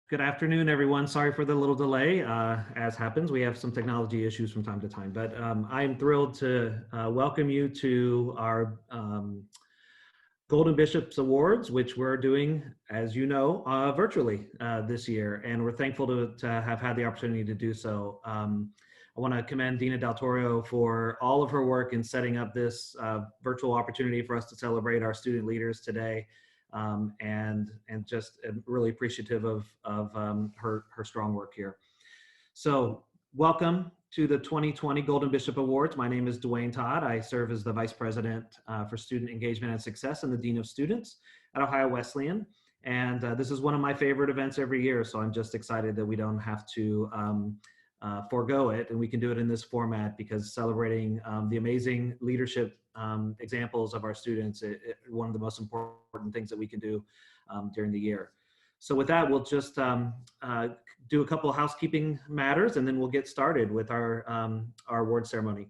Good afternoon, everyone. Sorry for the little delay. As happens, we have some technology issues from time to time, but I'm thrilled to welcome you to our Golden Bishops Awards, which we're doing, as you know, virtually this year. And we're thankful to have had the opportunity to do so. I want to commend Dina Del Toro for all of her work in setting up this virtual opportunity for us to celebrate our student leaders today. And just really appreciative of her strong work here. So welcome to the 2020 Golden Bishop Awards. My name is Dwayne Todd. I serve as the Vice President for Student Engagement and Success and the Dean of Students at Ohio Wesleyan. And this is one of my favorite events every year, so I'm just excited that we don't have to forego it, and we can do it in this format because celebrating the amazing leadership examples of our students is one of the most important things that we can do during the year. So with that, we'll just do a couple of housekeeping matters, and then we'll get started with our award ceremony.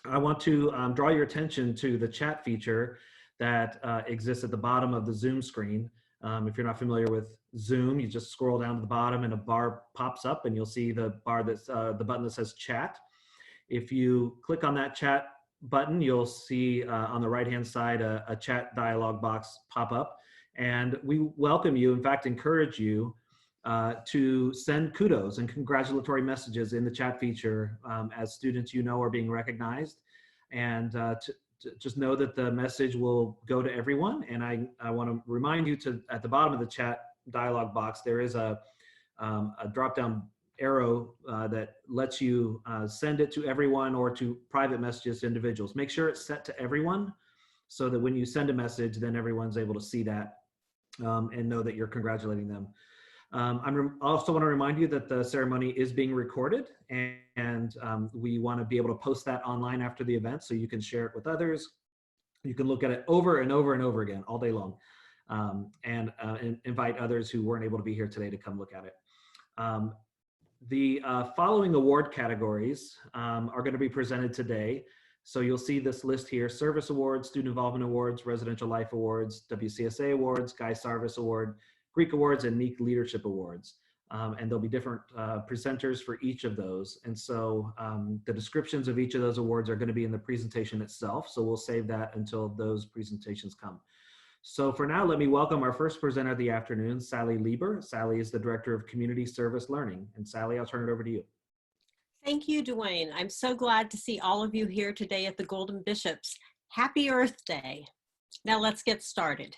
I want to draw your attention to the chat feature that exists at the bottom of the Zoom screen. If you're not familiar with Zoom, you just scroll down to the bottom and a bar pops up and you'll see the bar that's the button that says chat. If you click on that chat button, you'll see on the right-hand side a chat dialog box pop up. And we welcome you, in fact, encourage you to send kudos and congratulatory messages in the chat feature as students you know are being recognized. And to just know that the message will go to everyone. And I want to remind you to, at the bottom of the chat dialog box, there is a drop-down arrow that lets you send it to everyone or to private messages to individuals. Make sure it's set to everyone so that when you send a message, then everyone's able to see that and know that you're congratulating them. I also want to remind you that the ceremony is being recorded, and we want to be able to post that online after the event so you can share it with others. You can look at it over and over and over again all day long, and invite others who weren't able to be here today to come look at it. The following award categories are going to be presented today. So you'll see this list here: Service Awards, Student Involvement Awards, Residential Life Awards, WCSA Awards, Guy Sarvis Award, Greek Awards, and Meek Leadership Awards. And there'll be different presenters for each of those. And so the descriptions of each of those awards are going to be in the presentation itself. So we'll save that until those presentations come. So for now, let me welcome our first presenter of the afternoon, Sally Lieber. Sally is the Director of Community Service Learning. And Sally, I'll turn it over to you. Thank you, Dwayne. I'm so glad to see all of you here today at the Golden Bishops. Happy Earth Day. Now let's get started.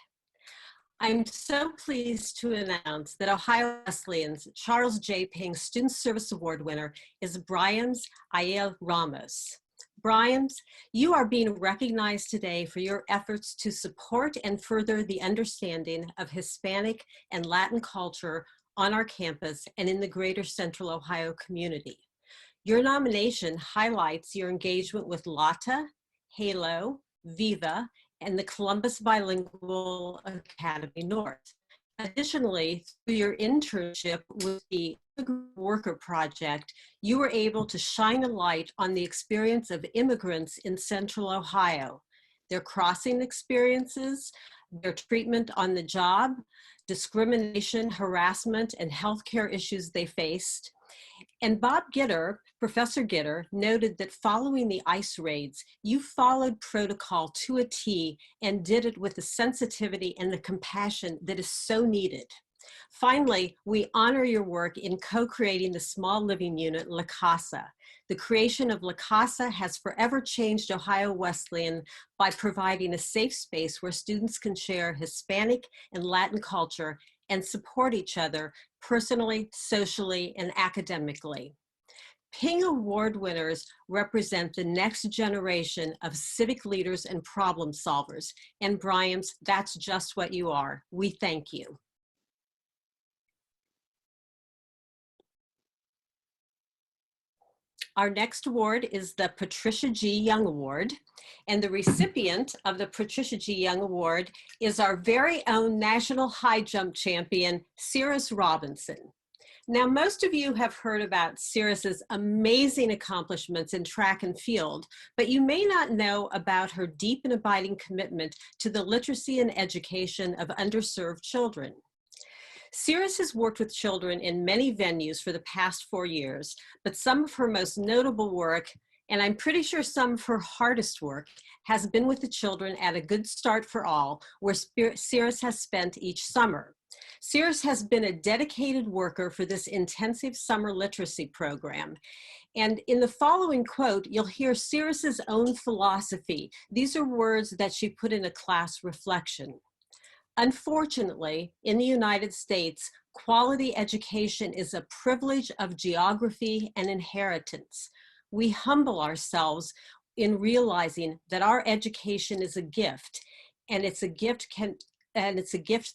I'm so pleased to announce that Ohio Wesleyan's Charles J. Ping Student Service Award winner is Brians Ayel Ramos. Brians, you are being recognized today for your efforts to support and further the understanding of Hispanic and Latin culture on our campus and in the greater Central Ohio community. Your nomination highlights your engagement with LATA, HALO, Viva, and the Columbus Bilingual Academy North. Additionally, through your internship with the Immigrant Worker Project, you were able to shine a light on the experience of immigrants in Central Ohio, their crossing experiences, their treatment on the job, discrimination, harassment, and healthcare issues they faced. And Bob Gitter, Professor Gitter, noted that following the ICE raids, you followed protocol to a T and did it with the sensitivity and the compassion that is so needed. Finally, we honor your work in co-creating the small living unit, La Casa. The creation of La Casa has forever changed Ohio Wesleyan by providing a safe space where students can share Hispanic and Latin culture and support each other personally, socially, and academically. Ping Award winners represent the next generation of civic leaders and problem solvers. And Brians, that's just what you are. We thank you. Our next award is the Patricia G. Young Award, and the recipient of the Patricia G. Young Award is our very own national high jump champion, Cirrus Robinson. Now, most of you have heard about Cirrus's amazing accomplishments in track and field, but you may not know about her deep and abiding commitment to the literacy and education of underserved children. Cirrus has worked with children in many venues for the past 4 years, but some of her most notable work, and I'm pretty sure some of her hardest work, has been with the children at A Good Start for All, where Cirrus has spent each summer. Cirrus has been a dedicated worker for this intensive summer literacy program. And in the following quote, you'll hear Cirrus's own philosophy. These are words that she put in a class reflection. Unfortunately, in the United States, quality education is a privilege of geography and inheritance. We humble ourselves in realizing that our education is a gift, and it's a gift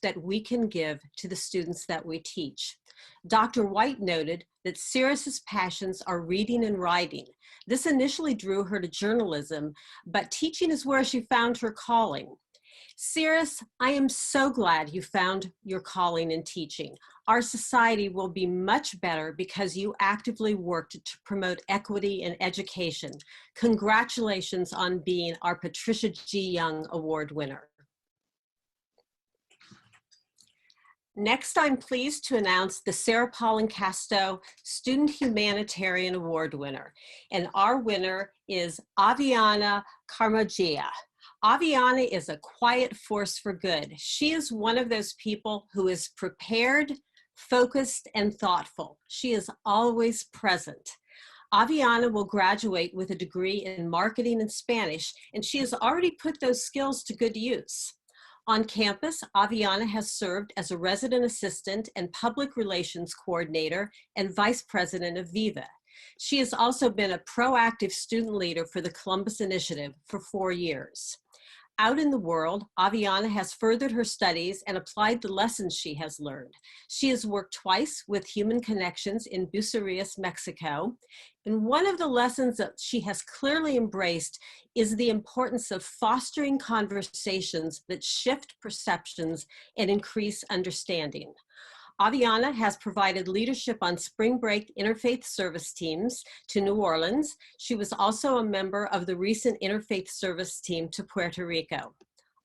that we can give to the students that we teach. Dr. White noted that Cirrus's passions are reading and writing. This initially drew her to journalism, but teaching is where she found her calling. Cirrus, I am so glad you found your calling in teaching. Our society will be much better because you actively worked to promote equity in education. Congratulations on being our Patricia G. Young Award winner. Next, I'm pleased to announce the Sarah Paulin Casto Student Humanitarian Award winner. And our winner is Aviana Carmagia. Aviana is a quiet force for good. She is one of those people who is prepared, focused, and thoughtful. She is always present. Aviana will graduate with a degree in marketing and Spanish, and she has already put those skills to good use. On campus, Aviana has served as a resident assistant and public relations coordinator and vice president of Viva. She has also been a proactive student leader for the Columbus Initiative for 4 years. Out in the world, Aviana has furthered her studies and applied the lessons she has learned. She has worked twice with Human Connections in Bucerias, Mexico. And one of the lessons that she has clearly embraced is the importance of fostering conversations that shift perceptions and increase understanding. Aviana has provided leadership on spring break interfaith service teams to New Orleans. She was also a member of the recent interfaith service team to Puerto Rico.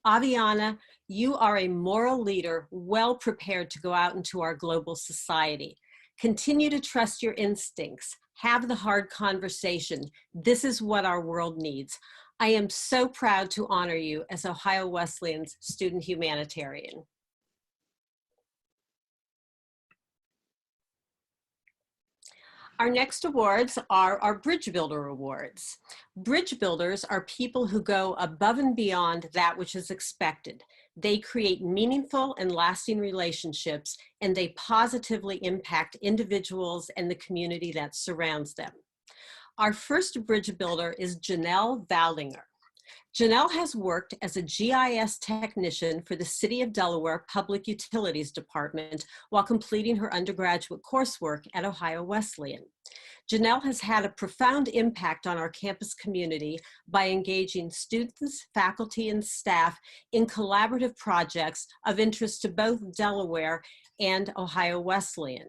Aviana, you are a moral leader well prepared to go out into our global society. Continue to trust your instincts. Have the hard conversation. This is what our world needs. I am so proud to honor you as Ohio Wesleyan's student humanitarian. Our next awards are our Bridge Builder Awards. Bridge Builders are people who go above and beyond that which is expected. They create meaningful and lasting relationships, and they positively impact individuals and the community that surrounds them. Our first Bridge Builder is Janelle Valdinger. Janelle has worked as a GIS technician for the City of Delaware Public Utilities Department while completing her undergraduate coursework at Ohio Wesleyan. Janelle has had a profound impact on our campus community by engaging students, faculty, and staff in collaborative projects of interest to both Delaware and Ohio Wesleyan.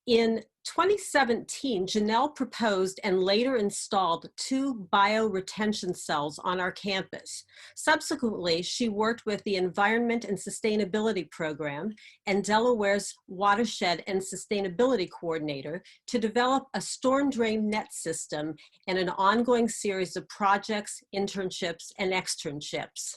In 2017, Janelle proposed and later installed 2 bioretention cells on our campus. Subsequently, she worked with the Environment and Sustainability Program and Delaware's Watershed and Sustainability Coordinator to develop a storm drain net system and an ongoing series of projects, internships, and externships.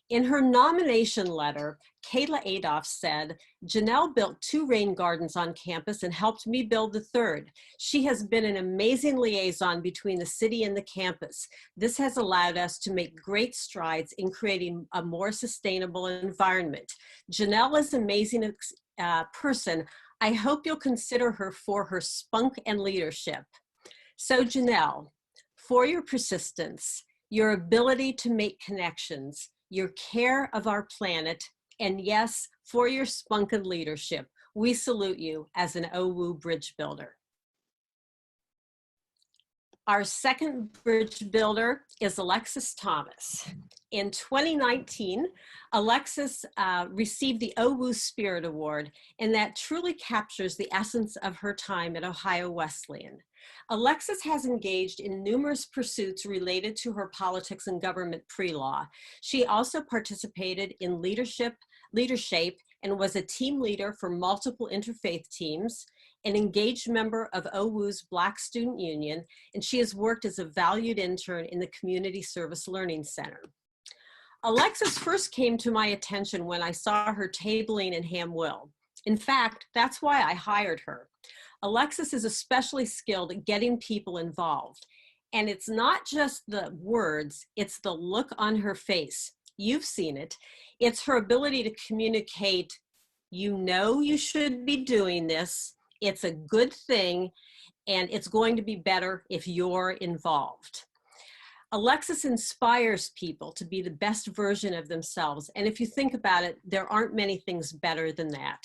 In her nomination letter, Kayla Adolph said, Janelle built 2 rain gardens on campus and helped me build the 3rd. She has been an amazing liaison between the city and the campus. This has allowed us to make great strides in creating a more sustainable environment. Janelle is an amazing person. I hope you'll consider her for her spunk and leadership. So Janelle, for your persistence, your ability to make connections, your care of our planet, and yes, for your spunk and leadership, we salute you as an OWU Bridge Builder. Our second bridge builder is Alexis Thomas. In 2019, Alexis received the OWU Spirit Award, and that truly captures the essence of her time at Ohio Wesleyan. Alexis has engaged in numerous pursuits related to her politics and government pre-law. She also participated in leadership and was a team leader for multiple interfaith teams, an engaged member of OWU's Black Student Union, and she has worked as a valued intern in the Community Service Learning Center. Alexis first came to my attention when I saw her tabling in Hamwill. In fact, that's why I hired her. Alexis is especially skilled at getting people involved. And it's not just the words, it's the look on her face. You've seen it. It's her ability to communicate, you know you should be doing this, it's a good thing, and it's going to be better if you're involved. Alexis inspires people to be the best version of themselves. And if you think about it, there aren't many things better than that.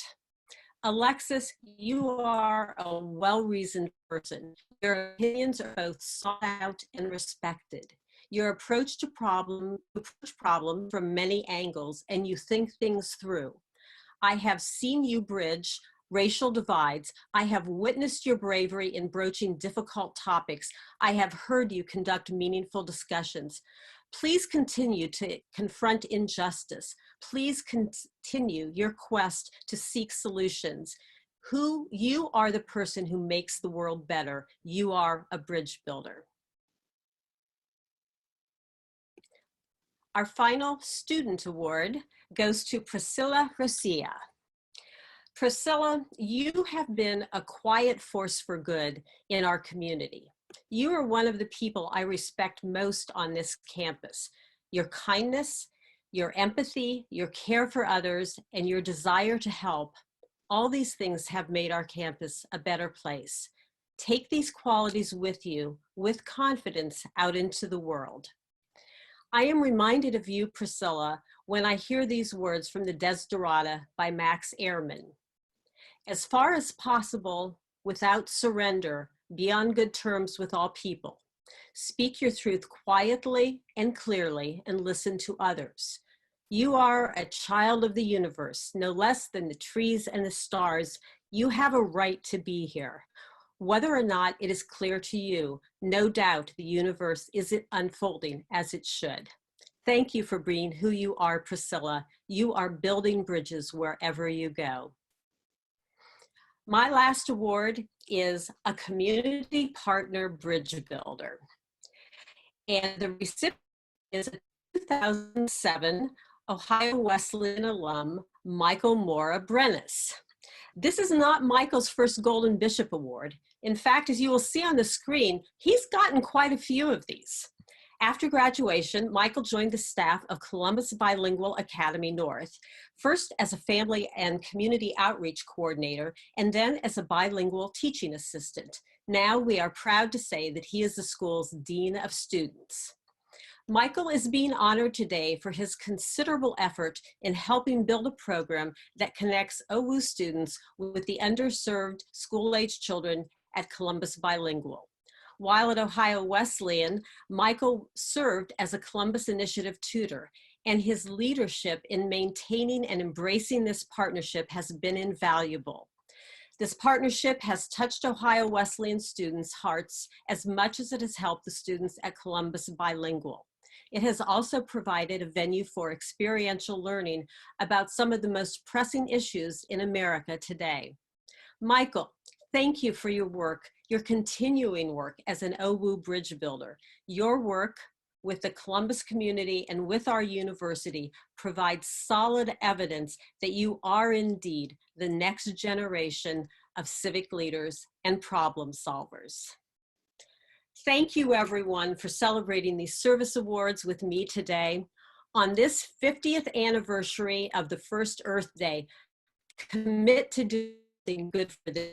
Alexis, you are a well-reasoned person. Your opinions are both sought out and respected. Your approach to problems from many angles, and you think things through. I have seen you bridge racial divides. I have witnessed your bravery in broaching difficult topics. I have heard you conduct meaningful discussions. Please continue to confront injustice. Please continue your quest to seek solutions. You are the person who makes the world better. You are a bridge builder. Our final student award goes to Priscilla Rosia. Priscilla, you have been a quiet force for good in our community. You are one of the people I respect most on this campus. Your kindness, your empathy, your care for others, and your desire to help, all these things have made our campus a better place. Take these qualities with you with confidence out into the world. I am reminded of you, Priscilla, when I hear these words from the Desiderata by Max Ehrmann. As far as possible, without surrender, be on good terms with all people. Speak your truth quietly and clearly and listen to others. You are a child of the universe, no less than the trees and the stars. You have a right to be here. Whether or not it is clear to you, no doubt the universe is unfolding as it should. Thank you for being who you are, Priscilla. You are building bridges wherever you go. My last award is a Community Partner Bridge Builder. And the recipient is a 2007 Ohio Wesleyan alum, Michael Mora Brennis. This is not Michael's first Golden Bishop Award. In fact, as you will see on the screen, he's gotten quite a few of these. After graduation, Michael joined the staff of Columbus Bilingual Academy North, first as a family and community outreach coordinator, and then as a bilingual teaching assistant. Now we are proud to say that he is the school's Dean of Students. Michael is being honored today for his considerable effort in helping build a program that connects OWU students with the underserved school-age children at Columbus Bilingual. While at Ohio Wesleyan, Michael served as a Columbus Initiative tutor, and his leadership in maintaining and embracing this partnership has been invaluable. This partnership has touched Ohio Wesleyan students' hearts as much as it has helped the students at Columbus Bilingual. It has also provided a venue for experiential learning about some of the most pressing issues in America today. Michael, thank you for your work, your continuing work as an OWU bridge builder. Your work with the Columbus community and with our university provides solid evidence that you are indeed the next generation of civic leaders and problem solvers. Thank you everyone for celebrating these service awards with me today. On this 50th anniversary of the first Earth Day, commit to do something good for this.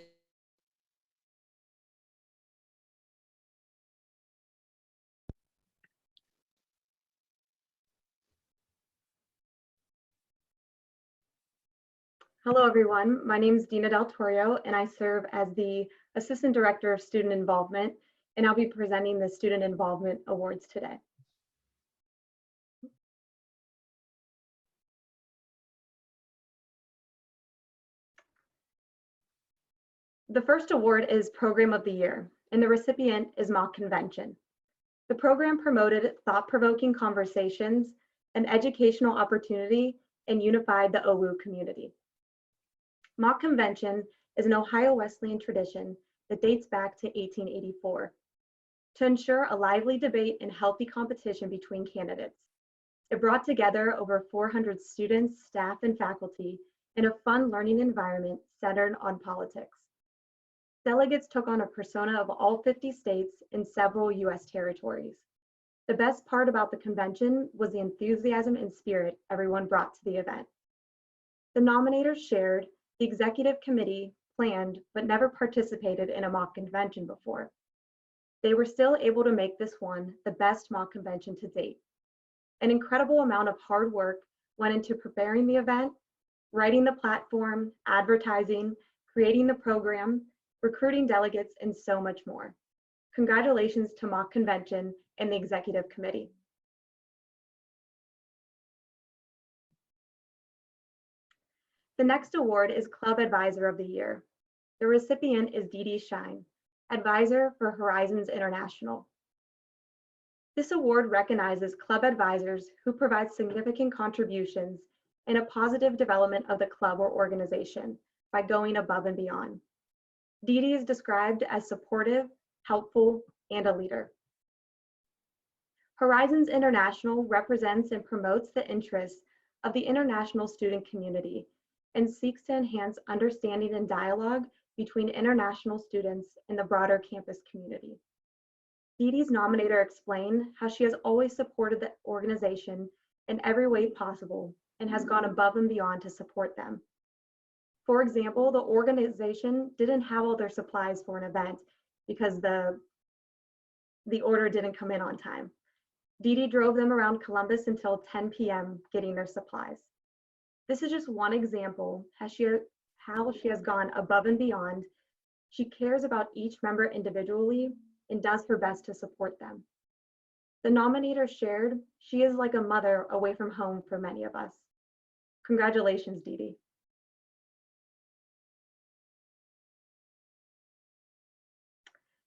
Hello, everyone. My name is Dina Del Torio, and I serve as the Assistant Director of Student Involvement, and I'll be presenting the Student Involvement Awards today. The first award is Program of the Year, and the recipient is Mock Convention. The program promoted thought-provoking conversations, an educational opportunity, and unified the OWU community. Mock convention is an Ohio Wesleyan tradition that dates back to 1884 to ensure a lively debate and healthy competition between candidates. It brought together over 400 students, staff, and faculty in a fun learning environment centered on politics. Delegates took on a persona of all 50 states and several US territories. The best part about the convention was the enthusiasm and spirit everyone brought to the event. The nominators shared the executive committee planned but never participated in a mock convention before. They were still able to make this one the best mock convention to date. An incredible amount of hard work went into preparing the event, writing the platform, advertising, creating the program, recruiting delegates, and so much more. Congratulations to Mock Convention and the Executive Committee. The next award is Club Advisor of the Year. The recipient is Dee Dee Shine, Advisor for Horizons International. This award recognizes club advisors who provide significant contributions in a positive development of the club or organization by going above and beyond. Dee Dee is described as supportive, helpful, and a leader. Horizons International represents and promotes the interests of the international student community and seeks to enhance understanding and dialogue between international students and the broader campus community. Dee Dee's nominator explained how she has always supported the organization in every way possible and has gone above and beyond to support them. For example, the organization didn't have all their supplies for an event because the order didn't come in on time. Dee Dee drove them around Columbus until 10 p.m. getting their supplies. This is just one example how she has gone above and beyond. She cares about each member individually and does her best to support them. The nominator shared, she is like a mother away from home for many of us. Congratulations, Dee Dee.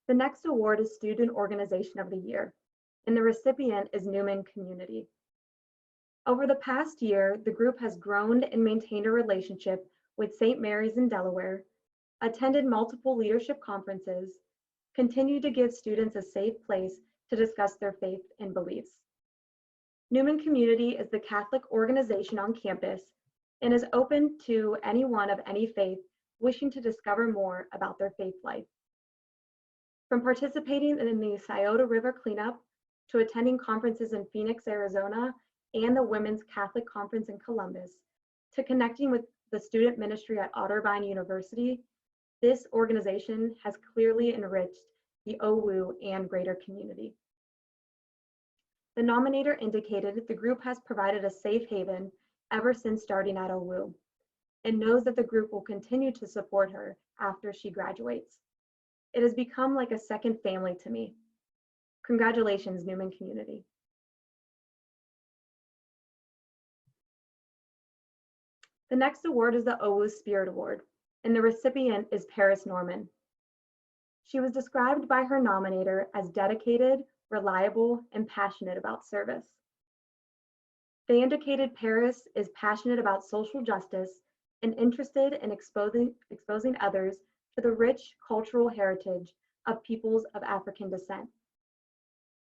The next award is Student Organization of the Year, and the recipient is Newman Community. Over the past year, the group has grown and maintained a relationship with St. Mary's in Delaware, attended multiple leadership conferences, continued to give students a safe place to discuss their faith and beliefs. Newman Community is the Catholic organization on campus and is open to anyone of any faith wishing to discover more about their faith life. From participating in the Scioto River cleanup to attending conferences in Phoenix, Arizona, and the Women's Catholic Conference in Columbus, to connecting with the student ministry at Otterbein University, this organization has clearly enriched the OWU and greater community. The nominator indicated the group has provided a safe haven ever since starting at OWU and knows that the group will continue to support her after she graduates. It has become like a second family to me. Congratulations, Newman Community. The next award is the OWU Spirit Award, and the recipient is Paris Norman. She was described by her nominator as dedicated, reliable, and passionate about service. They indicated Paris is passionate about social justice and interested in exposing others to the rich cultural heritage of peoples of African descent.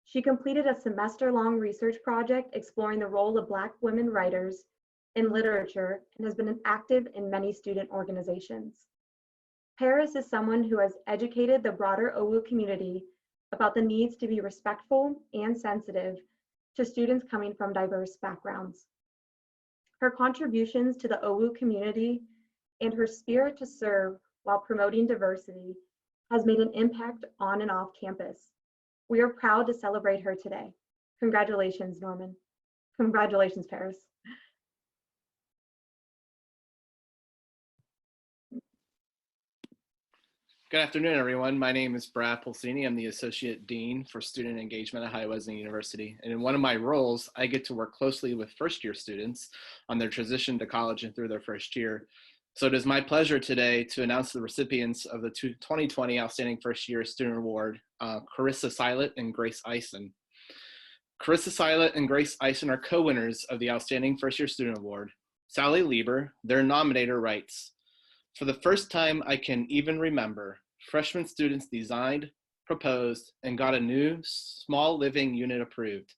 She completed a semester-long research project exploring the role of Black women writers in literature and has been active in many student organizations. Paris is someone who has educated the broader OWU community about the needs to be respectful and sensitive to students coming from diverse backgrounds. Her contributions to the OWU community and her spirit to serve while promoting diversity has made an impact on and off campus. We are proud to celebrate her today. Congratulations, Norman. Congratulations, Paris. Good afternoon, everyone. My name is Brad Pulsini. I'm the Associate Dean for Student Engagement at Ohio Wesleyan University. And in one of my roles, I get to work closely with first-year students on their transition to college and through their first year. So it is my pleasure today to announce the recipients of the 2020 Outstanding First Year Student Award, Carissa Silett and Grace Eisen. Carissa Silett and Grace Eisen are co-winners of the Outstanding First Year Student Award. Sally Lieber, their nominator, writes, For the first time I can even remember, freshman students designed, proposed, and got a new small living unit approved.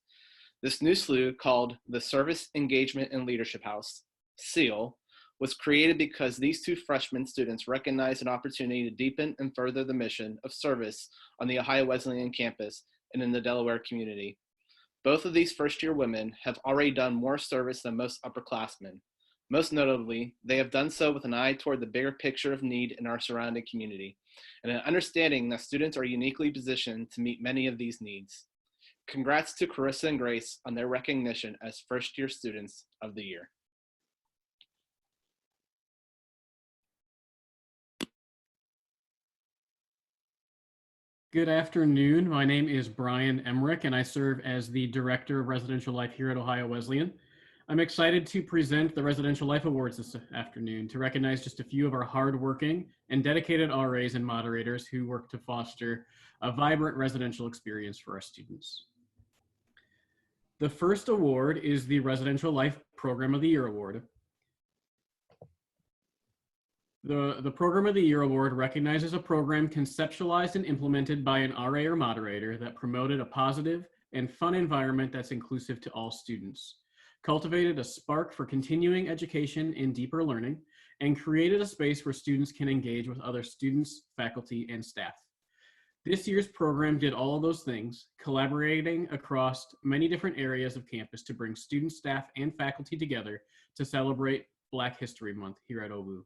This new SLU, called the Service Engagement and Leadership House, SEAL, was created because these two freshman students recognized an opportunity to deepen and further the mission of service on the Ohio Wesleyan campus and in the Delaware community. Both of these first-year women have already done more service than most upperclassmen. Most notably, they have done so with an eye toward the bigger picture of need in our surrounding community, and an understanding that students are uniquely positioned to meet many of these needs. Congrats to Carissa and Grace on their recognition as first-year students of the year. Good afternoon. My name is Brian Emmerich, and I serve as the Director of Residential Life here at Ohio Wesleyan. I'm excited to present the Residential Life Awards this afternoon to recognize just a few of our hardworking and dedicated RAs and moderators who work to foster a vibrant residential experience for our students. The first award is the Residential Life Program of the Year Award. The Program of the Year Award recognizes a program conceptualized and implemented by an RA or moderator that promoted a positive and fun environment that's inclusive to all students, cultivated a spark for continuing education and deeper learning, and created a space where students can engage with other students, faculty, and staff. This year's program did all of those things, collaborating across many different areas of campus to bring students, staff, and faculty together to celebrate Black History Month here at OWU.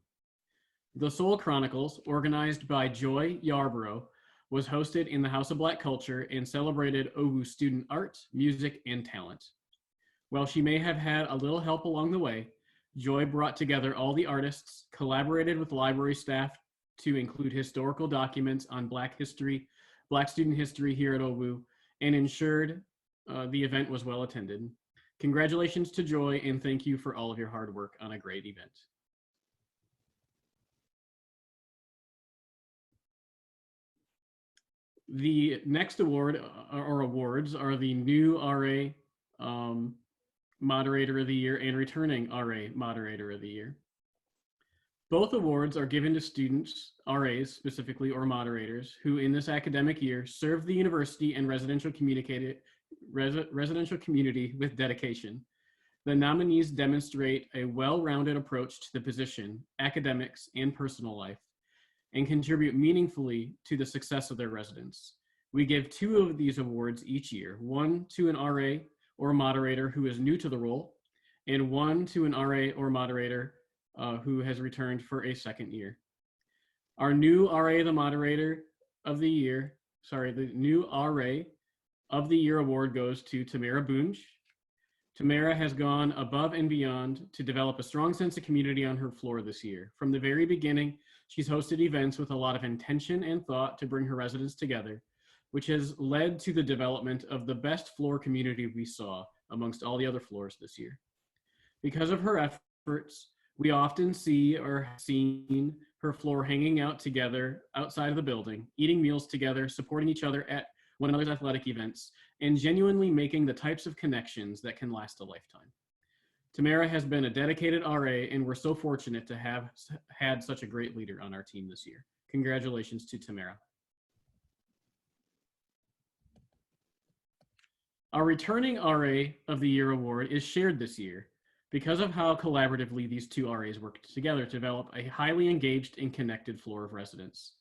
The Soul Chronicles, organized by Joy Yarborough, was hosted in the House of Black Culture and celebrated OWU student art, music, and talent. While she may have had a little help along the way, Joy brought together all the artists, collaborated with library staff to include historical documents on Black student history here at OWU, and ensured the event was well attended. Congratulations to Joy, and thank you for all of your hard work on a great event. The next award or awards are the new RA Moderator of the Year and returning RA Moderator of the Year. Both awards are given to students, RAs specifically, or moderators, who in this academic year served the university and residential community with dedication. The nominees demonstrate a well-rounded approach to the position, academics, and personal life, and contribute meaningfully to the success of their residents. We give 2 of these awards each year, one to an RA or moderator who is new to the role, and one to an RA or moderator who has returned for a second year. Our new RA the Moderator of the Year, the new RA of the Year award goes to Tamara Bunge. Tamara has gone above and beyond to develop a strong sense of community on her floor this year. From the very beginning, she's hosted events with a lot of intention and thought to bring her residents together, which has led to the development of the best floor community we saw amongst all the other floors this year. Because of her efforts, we often see or have seen her floor hanging out together outside of the building, eating meals together, supporting each other at one another's athletic events, and genuinely making the types of connections that can last a lifetime. Tamara has been a dedicated RA, and we're so fortunate to have had such a great leader on our team this year. Congratulations to Tamara. Our returning RA of the Year award is shared this year because of how collaboratively these 2 RAs worked together to develop a highly engaged and connected floor of residents.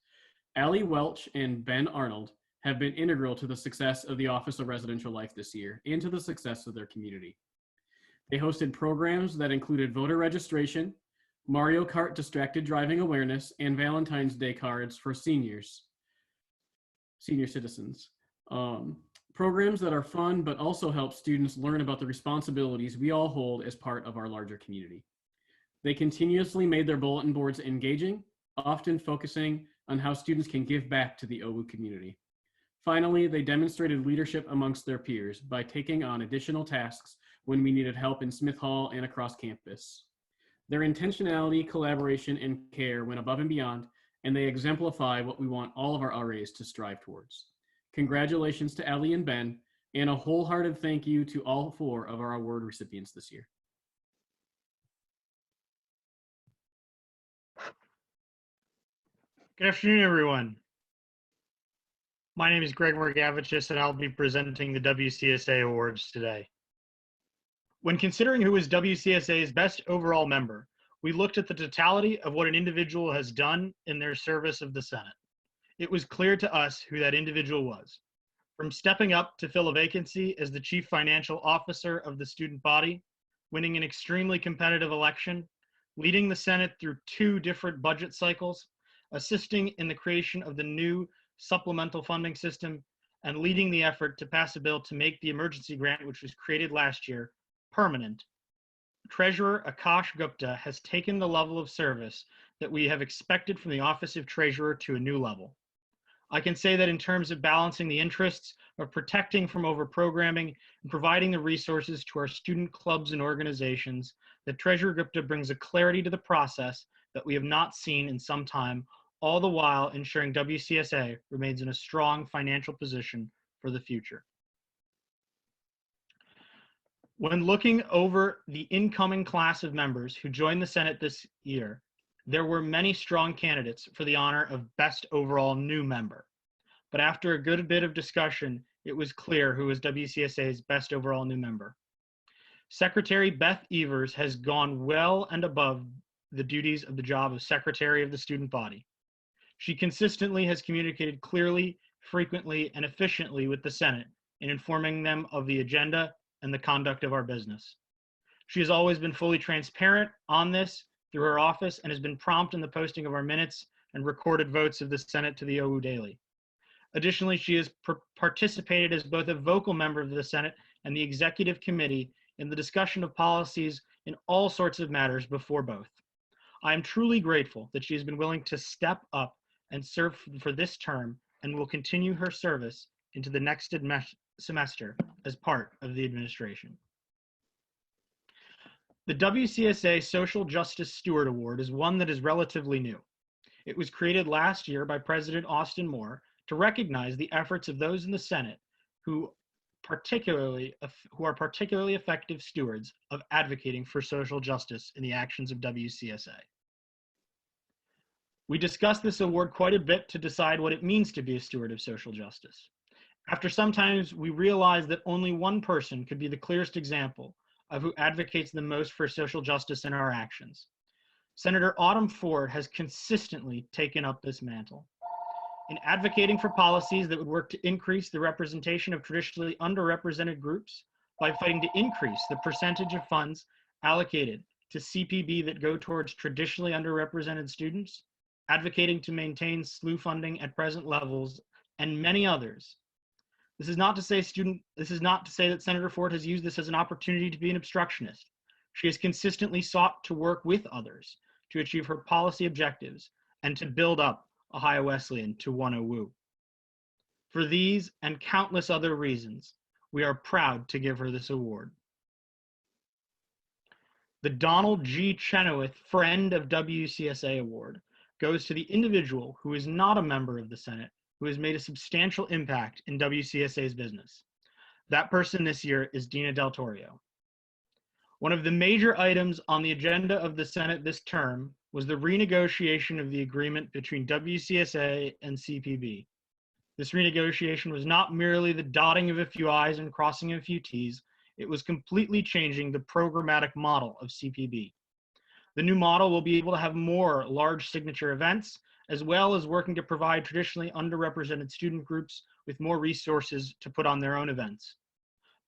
Allie Welch and Ben Arnold have been integral to the success of the Office of Residential Life this year and to the success of their community. They hosted programs that included voter registration, Mario Kart distracted driving awareness, and Valentine's Day cards for senior citizens. Programs that are fun, but also help students learn about the responsibilities we all hold as part of our larger community. They continuously made their bulletin boards engaging, often focusing on how students can give back to the OWU community. Finally, they demonstrated leadership amongst their peers by taking on additional tasks when we needed help in Smith Hall and across campus. Their intentionality, collaboration, and care went above and beyond, and they exemplify what we want all of our RAs to strive towards. Congratulations to Allie and Ben, and a wholehearted thank you to all 4 of our award recipients this year. Good afternoon, everyone. My name is Greg Morgavicius, and I'll be presenting the WCSA Awards today. When considering who is WCSA's best overall member, we looked at the totality of what an individual has done in their service of the Senate. It was clear to us who that individual was. From stepping up to fill a vacancy as the Chief Financial Officer of the student body, winning an extremely competitive election, leading the Senate through 2 different budget cycles, assisting in the creation of the new supplemental funding system, and leading the effort to pass a bill to make the emergency grant, which was created last year, permanent. Treasurer Akash Gupta has taken the level of service that we have expected from the Office of Treasurer to a new level. I can say that in terms of balancing the interests of protecting from overprogramming and providing the resources to our student clubs and organizations, that Treasurer Gupta brings a clarity to the process that we have not seen in some time, all the while ensuring WCSA remains in a strong financial position for the future. When looking over the incoming class of members who joined the Senate this year, there were many strong candidates for the honor of Best Overall New Member. But after a good bit of discussion, it was clear who was WCSA's Best Overall New Member. Secretary Beth Evers has gone well and above the duties of the job of Secretary of the Student Body. She consistently has communicated clearly, frequently, and efficiently with the Senate in informing them of the agenda and the conduct of our business. She has always been fully transparent on this through her office and has been prompt in the posting of our minutes and recorded votes of the Senate to the OU Daily. Additionally, she has participated as both a vocal member of the Senate and the Executive Committee in the discussion of policies in all sorts of matters before both. I am truly grateful that she has been willing to step up and serve for this term and will continue her service into the next semester as part of the administration. The WCSA Social Justice Steward Award is one that is relatively new. It was created last year by President Austin Moore to recognize the efforts of those in the Senate who are particularly effective stewards of advocating for social justice in the actions of WCSA. We discussed this award quite a bit to decide what it means to be a steward of social justice. After some time, we realized that only one person could be the clearest example of who advocates the most for social justice in our actions. Senator Autumn Ford has consistently taken up this mantle. In advocating for policies that would work to increase the representation of traditionally underrepresented groups by fighting to increase the percentage of funds allocated to CPB that go towards traditionally underrepresented students, advocating to maintain SLU funding at present levels, and many others. This is not to say that Senator Ford has used this as an opportunity to be an obstructionist. She has consistently sought to work with others to achieve her policy objectives and to build up Ohio Wesleyan to 1 Woo. For these and countless other reasons, we are proud to give her this award. The Donald G. Chenoweth Friend of WCSA Award goes to the individual who is not a member of the Senate who has made a substantial impact in WCSA's business. That person this year is Dina Del Torrio. One of the major items on the agenda of the Senate this term was the renegotiation of the agreement between WCSA and CPB. This renegotiation was not merely the dotting of a few I's and crossing of a few T's, it was completely changing the programmatic model of CPB. The new model will be able to have more large signature events, as well as working to provide traditionally underrepresented student groups with more resources to put on their own events.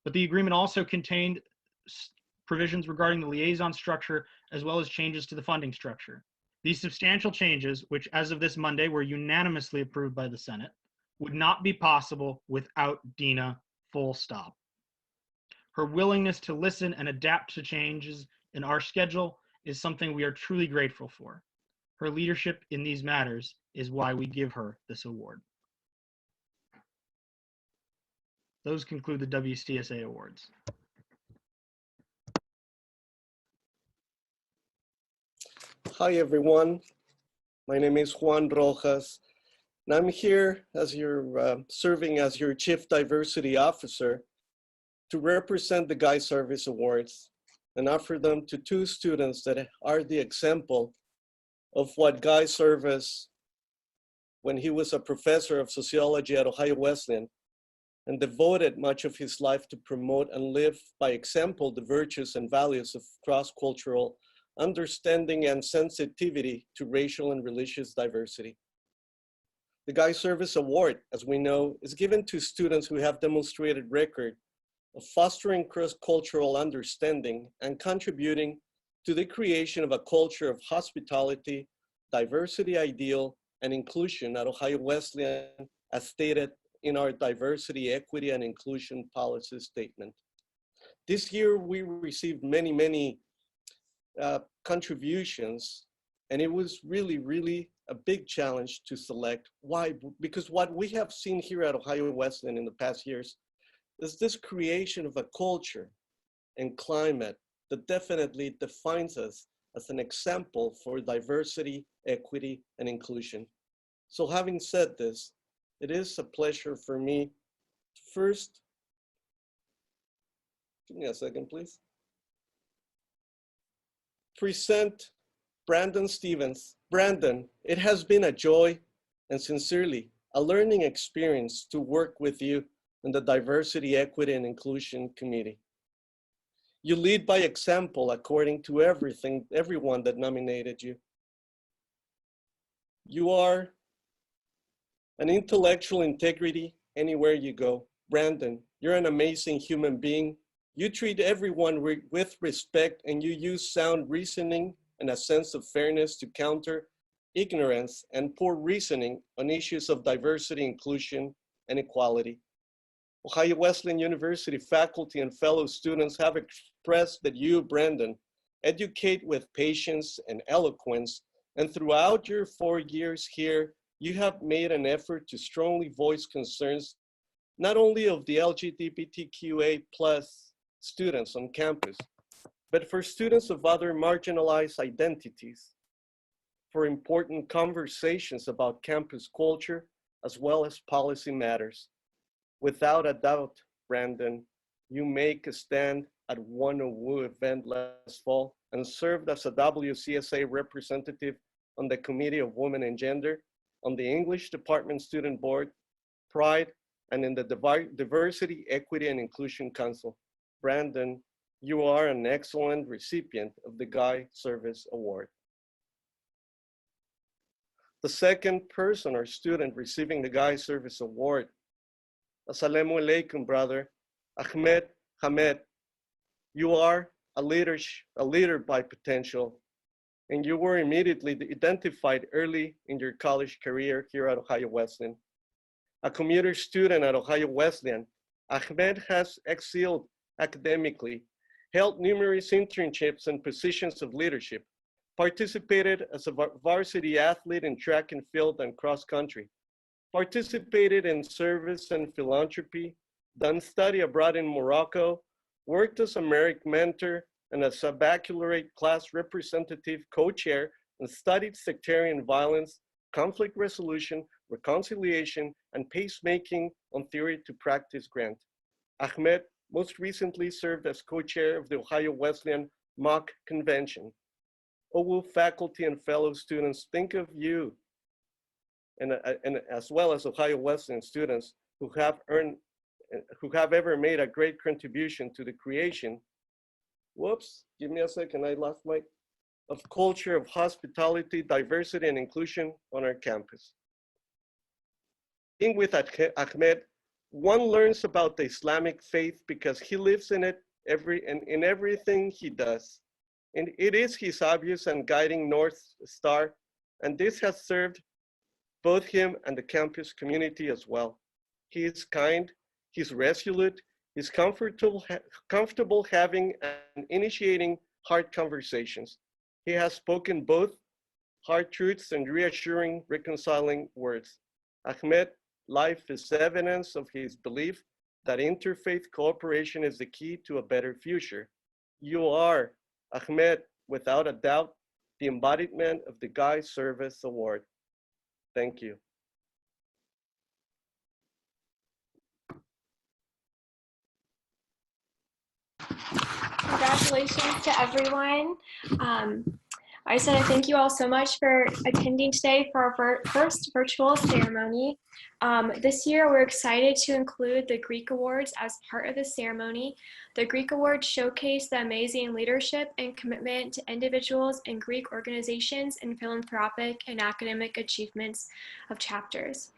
But the agreement also contained provisions regarding the liaison structure, as well as changes to the funding structure. These substantial changes, which as of this Monday were unanimously approved by the Senate, would not be possible without Dina, full stop. Her willingness to listen and adapt to changes in our schedule is something we are truly grateful for. Her leadership in these matters is why we give her this award. Those conclude the WCSA awards. Hi, everyone. My name is Juan Rojas, and I'm here as serving as your Chief Diversity Officer to represent the Guy Service Awards and offer them to 2 students that are the example of what Guy Service when he was a professor of sociology at Ohio Wesleyan and devoted much of his life to promote and live by example the virtues and values of cross-cultural understanding and sensitivity to racial and religious diversity. The Guy Service Award, as we know, is given to students who have demonstrated record of fostering cross-cultural understanding and contributing to the creation of a culture of hospitality, diversity ideal, and inclusion at Ohio Wesleyan, as stated in our diversity, equity, and inclusion policy statement. This year, we received many contributions, and it was really a big challenge to select. Why? Because what we have seen here at Ohio Wesleyan in the past years is this creation of a culture and climate that definitely defines us as an example for diversity, equity, and inclusion. So having said this, it is a pleasure for me to first, give me a second, please, present Brandon Stevens. Brandon, it has been a joy and sincerely a learning experience to work with you in the Diversity, Equity, and Inclusion Committee. You lead by example according to everyone that nominated you. You are an intellectual integrity anywhere you go. Brandon, you're an amazing human being. You treat everyone with respect, and you use sound reasoning and a sense of fairness to counter ignorance and poor reasoning on issues of diversity, inclusion, and equality. Ohio Wesleyan University faculty and fellow students have expressed that you, Brandon, educate with patience and eloquence, and throughout your 4 years here, you have made an effort to strongly voice concerns not only of the LGBTQA+ students on campus, but for students of other marginalized identities, for important conversations about campus culture, as well as policy matters. Without a doubt, Brandon, you make a stand at one OWU event last fall and served as a WCSA representative on the Committee of Women and Gender, on the English Department Student Board, Pride, and in the Diversity, Equity, and Inclusion Council. Brandon, you are an excellent recipient of the Guy Service Award. The second person or student receiving the Guy Service Award, Assalamu alaikum, brother, Ahmed Hamed. You are a leader by potential, and you were immediately identified early in your college career here at Ohio Wesleyan. A commuter student at Ohio Wesleyan, Ahmed has excelled academically, held numerous internships and positions of leadership, participated as a varsity athlete in track and field and cross country, participated in service and philanthropy, done study abroad in Morocco, worked as a merit mentor and as a baccalaureate class representative co-chair, and studied sectarian violence, conflict resolution, reconciliation, and pacemaking on theory to practice grant. Ahmed most recently served as co-chair of the Ohio Wesleyan Mock Convention. OWU faculty and fellow students think of you, and as well as Ohio Wesleyan students who have ever made a great contribution to the creation, whoops, give me a second, I lost my, of culture of hospitality, diversity, and inclusion on our campus. Being with Ahmed, one learns about the Islamic faith because he lives in it in everything he does. And it is his obvious and guiding North Star, and this has served both him and the campus community as well. He is kind, he's resolute, he's comfortable having and initiating hard conversations. He has spoken both hard truths and reassuring, reconciling words. Ahmed, life is evidence of his belief that interfaith cooperation is the key to a better future. You are, Ahmed, without a doubt, the embodiment of the Guy Service Award. Thank you. Congratulations to everyone. I just want to thank you all so much for attending today for our first virtual ceremony. This year, we're excited to include the Greek Awards as part of the ceremony. The Greek Awards showcase the amazing leadership and commitment to individuals and Greek organizations and philanthropic and academic achievements of chapters.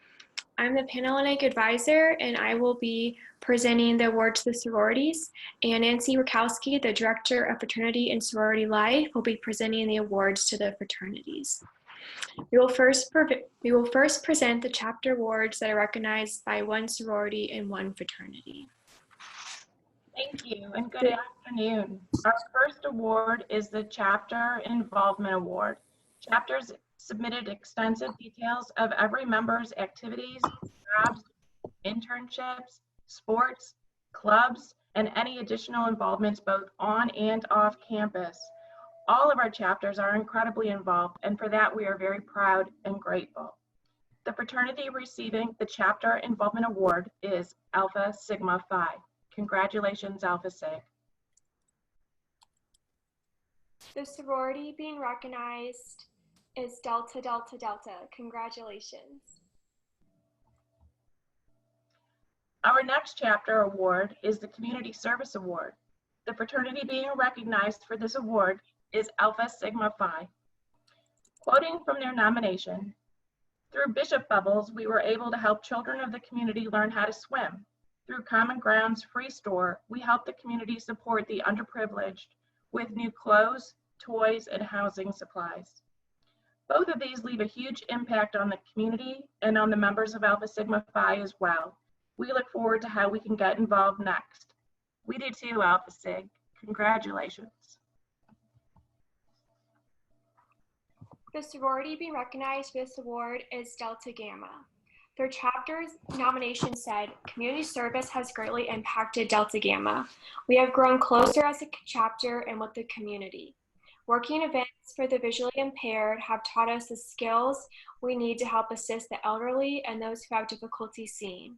I'm the Panhellenic advisor, and I will be presenting the award to the sororities. And Nancy Rakowski, the director of Fraternity and Sorority Life, will be presenting the awards to the fraternities. We will first present the chapter awards that are recognized by one sorority and one fraternity. Thank you and good afternoon. Our first award is the Chapter Involvement Award. Chapters submitted extensive details of every member's activities, jobs, internships, sports, clubs, and any additional involvements both on and off campus. All of our chapters are incredibly involved, and for that we are very proud and grateful. The fraternity receiving the Chapter Involvement Award is Alpha Sigma Phi. Congratulations, Alpha Sig. The sorority being recognized is Delta Delta Delta. Congratulations. Our next chapter award is the Community Service Award. The fraternity being recognized for this award is Alpha Sigma Phi. Quoting from their nomination, "Through Bishop Bubbles, we were able to help children of the community learn how to swim. Through Common Ground's free store, we help the community support the underprivileged with new clothes, toys, and housing supplies." Both of these leave a huge impact on the community and on the members of Alpha Sigma Phi as well. We look forward to how we can get involved next. We do too, Alpha Sig. Congratulations. The sorority being recognized for this award is Delta Gamma. Their chapter's nomination said, "Community service has greatly impacted Delta Gamma. We have grown closer as a chapter and with the community. Working events for the visually impaired have taught us the skills we need to help assist the elderly and those who have difficulty seeing.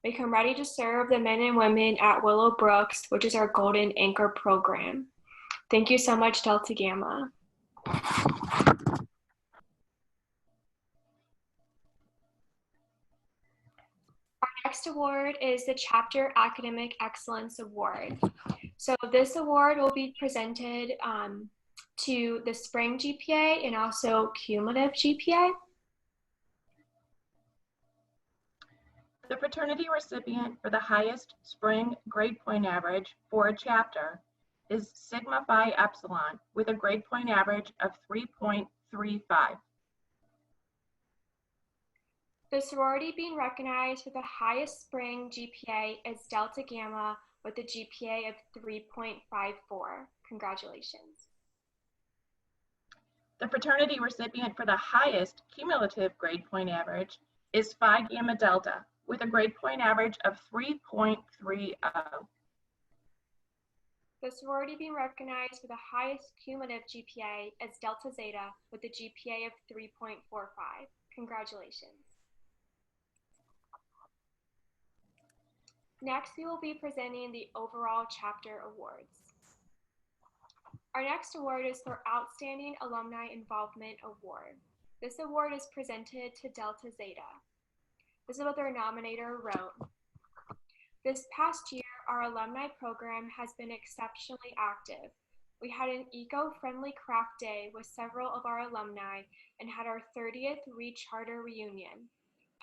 We come ready to serve the men and women at Willow Brooks, which is our Golden Anchor program. Thank you so much, Delta Gamma." Our next award is the Chapter Academic Excellence Award. So this award will be presented to the spring GPA and also cumulative GPA. The fraternity recipient for the highest spring grade point average for a chapter is Sigma Phi Epsilon with a grade point average of 3.35. The sorority being recognized for the highest spring GPA is Delta Gamma with a GPA of 3.54. Congratulations. The fraternity recipient for the highest cumulative grade point average is Phi Gamma Delta with a grade point average of 3.30. The sorority being recognized for the highest cumulative GPA is Delta Zeta with a GPA of 3.45. Congratulations. Next, we will be presenting the overall chapter awards. Our next award is for Outstanding Alumni Involvement Award. This award is presented to Delta Zeta. This is what their nominator wrote. "This past year, our alumni program has been exceptionally active. We had an eco-friendly craft day with several of our alumni and had our 30th re-charter reunion.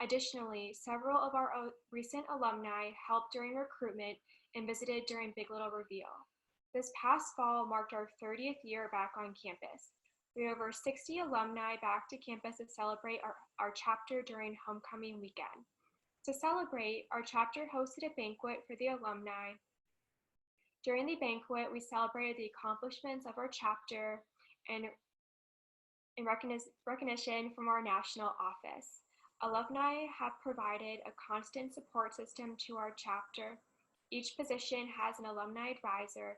Additionally, several of our recent alumni helped during recruitment and visited during Big Little Reveal. This past fall marked our 30th year back on campus. We had over 60 alumni back to campus to celebrate our chapter during homecoming weekend. To celebrate, our chapter hosted a banquet for the alumni. During the banquet, we celebrated the accomplishments of our chapter and in recognition from our national office. Alumni have provided a constant support system to our chapter. Each position has an alumni advisor.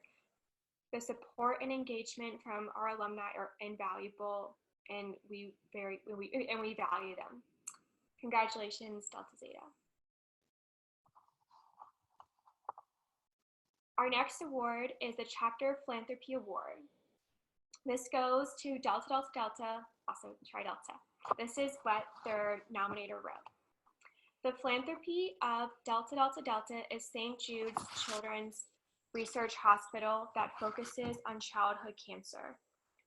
The support and engagement from our alumni are invaluable, and we value them. Congratulations, Delta Zeta." Our next award is the Chapter Philanthropy Award. This goes to Delta Delta Delta, also Tri Delta. This is what their nominator wrote. The philanthropy of Delta Delta Delta is St. Jude's Children's Research Hospital that focuses on childhood cancer.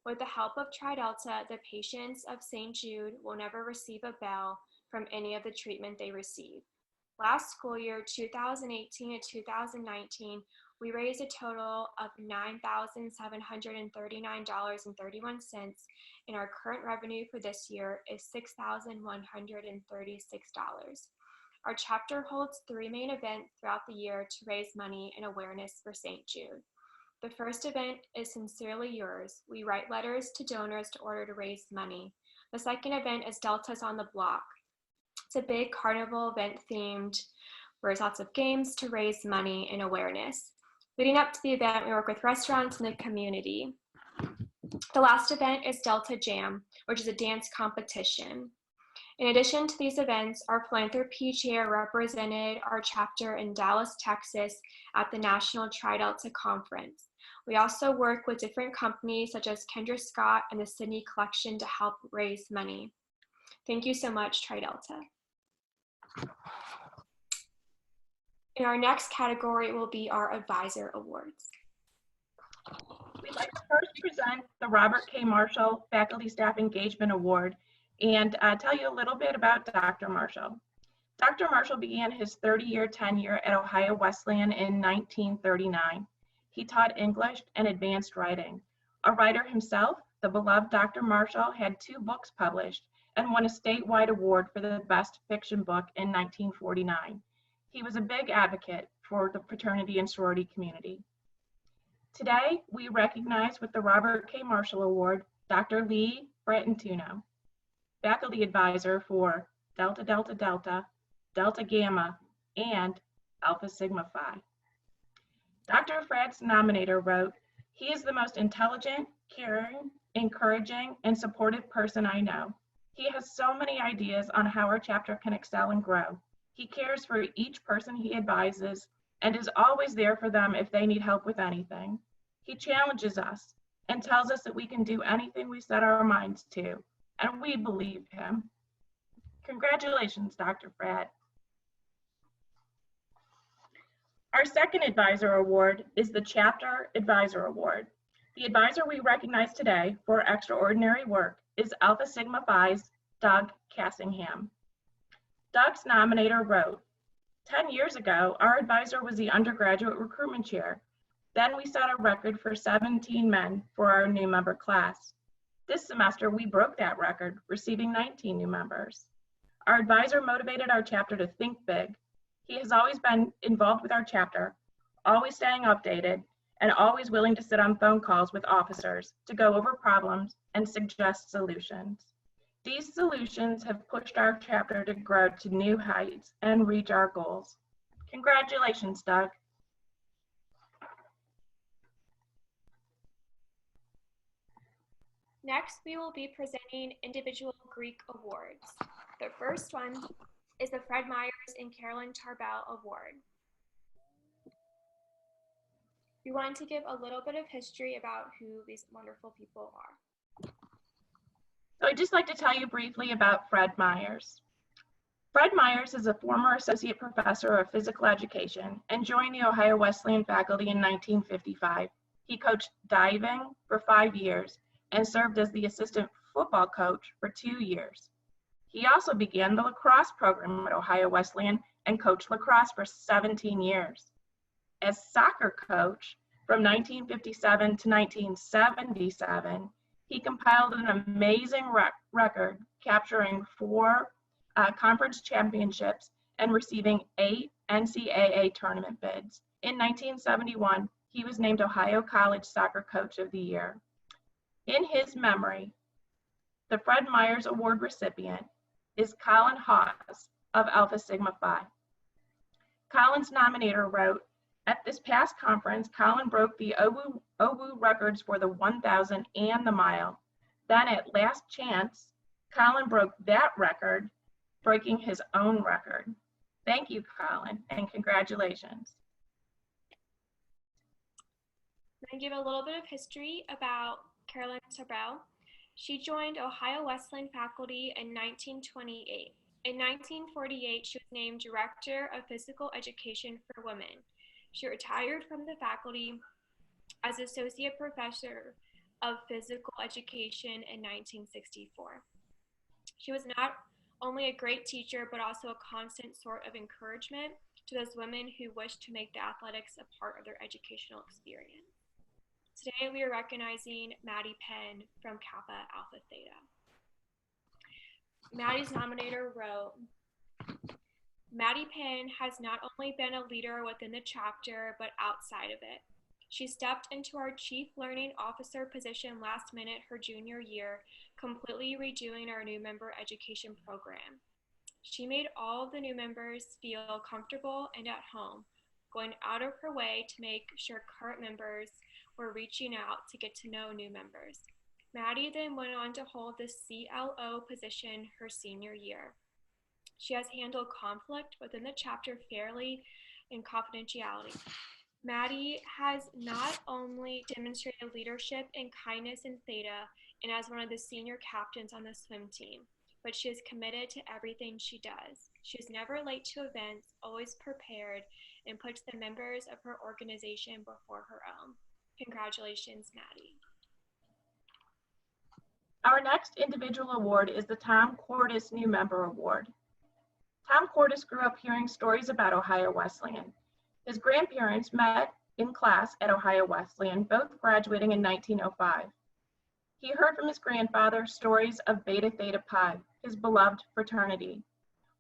With the help of Tri Delta, the patients of St. Jude will never receive a bill from any of the treatment they receive. Last school year, 2018 to 2019, we raised a total of $9,739.31, and our current revenue for this year is $6,136. Our chapter holds 3 main events throughout the year to raise money and awareness for St. Jude. The first event is Sincerely Yours. We write letters to donors in order to raise money. The second event is Delta's on the Block. It's a big carnival event themed, where there's lots of games to raise money and awareness. Leading up to the event, we work with restaurants in the community. The last event is Delta Jam, which is a dance competition. In addition to these events, our philanthropy chair represented our chapter in Dallas, Texas at the National Tri-Delta Conference. We also work with different companies such as Kendra Scott and the Sydney Collection to help raise money. Thank you so much, Tri-Delta. And our next category will be our Advisor Awards. We'd like to first present the Robert K. Marshall Faculty Staff Engagement Award and tell you a little bit about Dr. Marshall. Dr. Marshall began his 30-year tenure at Ohio Wesleyan in 1939. He taught English and advanced writing. A writer himself, the beloved Dr. Marshall had 2 books published and won a statewide award for the best fiction book in 1949. He was a big advocate for the fraternity and sorority community. Today, we recognize with the Robert K. Marshall Award, Dr. Lee Bratantuno, faculty advisor for Delta Delta Delta, Delta Gamma, and Alpha Sigma Phi. Dr. Frad's nominator wrote, "He is the most intelligent, caring, encouraging, and supportive person I know. He has so many ideas on how our chapter can excel and grow. He cares for each person he advises and is always there for them if they need help with anything. He challenges us and tells us that we can do anything we set our minds to, and we believe him." Congratulations, Dr. Frad. Our second Advisor Award is the Chapter Advisor Award. The advisor we recognize today for extraordinary work is Alpha Sigma Phi's Doug Cassingham. Doug's nominator wrote, 10 years ago, our advisor was the undergraduate recruitment chair. Then we set a record for 17 men for our new member class. This semester, we broke that record, receiving 19 new members. Our advisor motivated our chapter to think big. He has always been involved with our chapter, always staying updated, and always willing to sit on phone calls with officers to go over problems and suggest solutions. These solutions have pushed our chapter to grow to new heights and reach our goals. Congratulations, Doug. Next, we will be presenting individual Greek awards. The first one is the Fred Myers and Carolyn Tarbell Award. We wanted to give a little bit of history about who these wonderful people are. So I'd just like to tell you briefly about Fred Myers. Fred Myers is a former associate professor of physical education and joined the Ohio Wesleyan faculty in 1955. He coached diving for 5 years and served as the assistant football coach for 2 years. He also began the lacrosse program at Ohio Wesleyan and coached lacrosse for 17 years. As soccer coach from 1957 to 1977, he compiled an amazing record, capturing 4 conference championships and receiving 8 NCAA tournament bids. In 1971, he was named Ohio College Soccer Coach of the Year. In his memory, the Fred Myers Award recipient is Colin Hawes of Alpha Sigma Phi. Colin's nominator wrote, "At this past conference, Colin broke the OWU records for the 1,000 and the mile. Then at last chance, Colin broke that record, breaking his own record. Thank you, Colin, and congratulations." I'm going to give a little bit of history about Carolyn Tabell. She joined Ohio Wesleyan faculty in 1928. In 1948, she was named Director of Physical Education for Women. She retired from the faculty as Associate Professor of Physical Education in 1964. She was not only a great teacher, but also a constant source of encouragement to those women who wish to make the athletics a part of their educational experience. Today, we are recognizing Maddie Penn from Kappa Alpha Theta. Maddie's nominator wrote, Maddie Penn has not only been a leader within the chapter, but outside of it. She stepped into our Chief Learning Officer position last minute her junior year, completely redoing our new member education program. She made all of the new members feel comfortable and at home, going out of her way to make sure current members were reaching out to get to know new members. Maddie then went on to hold the CLO position her senior year. She has handled conflict within the chapter fairly and confidentiality. Maddie has not only demonstrated leadership and kindness in Theta and as one of the senior captains on the swim team, but she is committed to everything she does. She is never late to events, always prepared, and puts the members of her organization before her own. Congratulations, Maddie. Our next individual award is the Tom Cordes New Member Award. Tom Cordes grew up hearing stories about Ohio Wesleyan. His grandparents met in class at Ohio Wesleyan, both graduating in 1905. He heard from his grandfather stories of Beta Theta Pi, his beloved fraternity.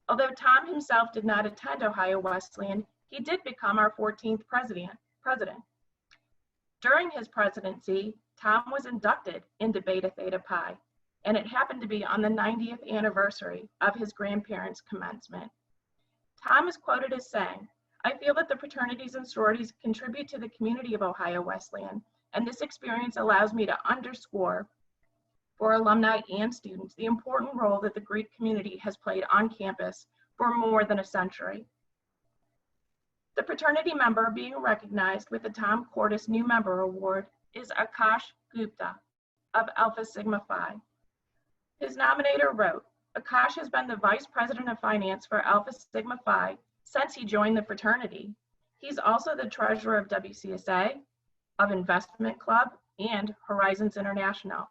Although Tom himself did not attend Ohio Wesleyan, he did become our 14th president. During his presidency, Tom was inducted into Beta Theta Pi, and it happened to be on the 90th anniversary of his grandparents' commencement. Tom is quoted as saying, "I feel that the fraternities and sororities contribute to the community of Ohio Wesleyan, and this experience allows me to underscore for alumni and students the important role that the Greek community has played on campus for more than a century." The fraternity member being recognized with the Tom Cordes New Member Award is Akash Gupta of Alpha Sigma Phi. His nominator wrote, Akash has been the Vice President of Finance for Alpha Sigma Phi since he joined the fraternity. He's also the treasurer of WCSA, of Investment Club, and Horizons International.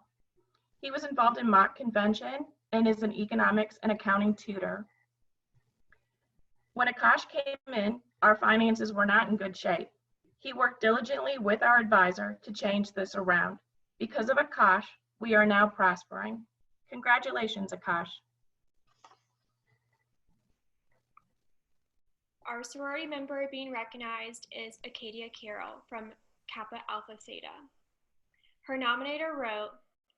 He was involved in mock convention and is an economics and accounting tutor. When Akash came in, our finances were not in good shape. He worked diligently with our advisor to change this around. Because of Akash, we are now prospering. Congratulations, Akash. Our sorority member being recognized is Acadia Carroll from Kappa Alpha Theta. Her nominator wrote,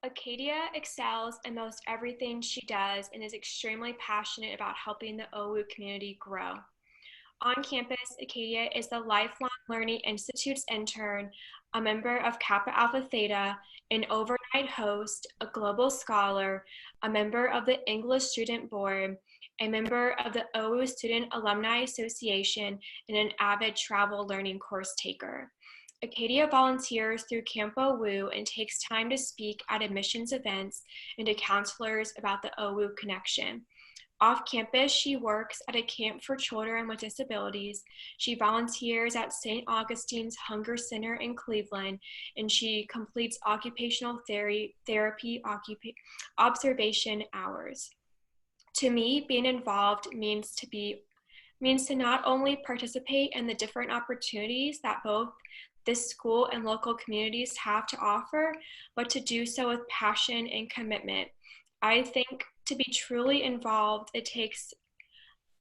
Acadia excels in most everything she does and is extremely passionate about helping the OU community grow. On campus, Acadia is the Lifelong Learning Institute's intern, a member of Kappa Alpha Theta, an overnight host, a global scholar, a member of the English Student Board, a member of the OU Student Alumni Association, and an avid travel learning course taker. Acadia volunteers through Camp OU and takes time to speak at admissions events and to counselors about the OU connection. Off campus, she works at a camp for children with disabilities. She volunteers at St. Augustine's Hunger Center in Cleveland, and she completes occupational therapy observation hours. To me, being involved means to not only participate in the different opportunities that both this school and local communities have to offer, but to do so with passion and commitment. I think to be truly involved, it takes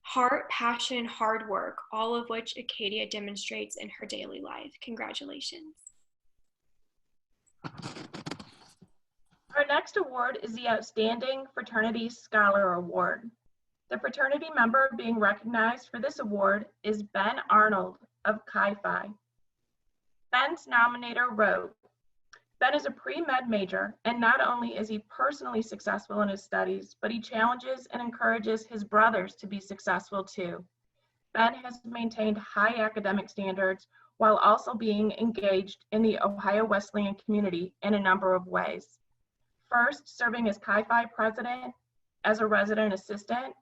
heart, passion, hard work, all of which Acadia demonstrates in her daily life. Congratulations. Our next award is the Outstanding Fraternity Scholar Award. The fraternity member being recognized for this award is Ben Arnold of Chi Phi. Ben's nominator wrote, Ben is a pre-med major, and not only is he personally successful in his studies, but he challenges and encourages his brothers to be successful too. Ben has maintained high academic standards while also being engaged in the Ohio Wesleyan community in a number of ways. First, serving as Chi Phi president, as a resident assistant,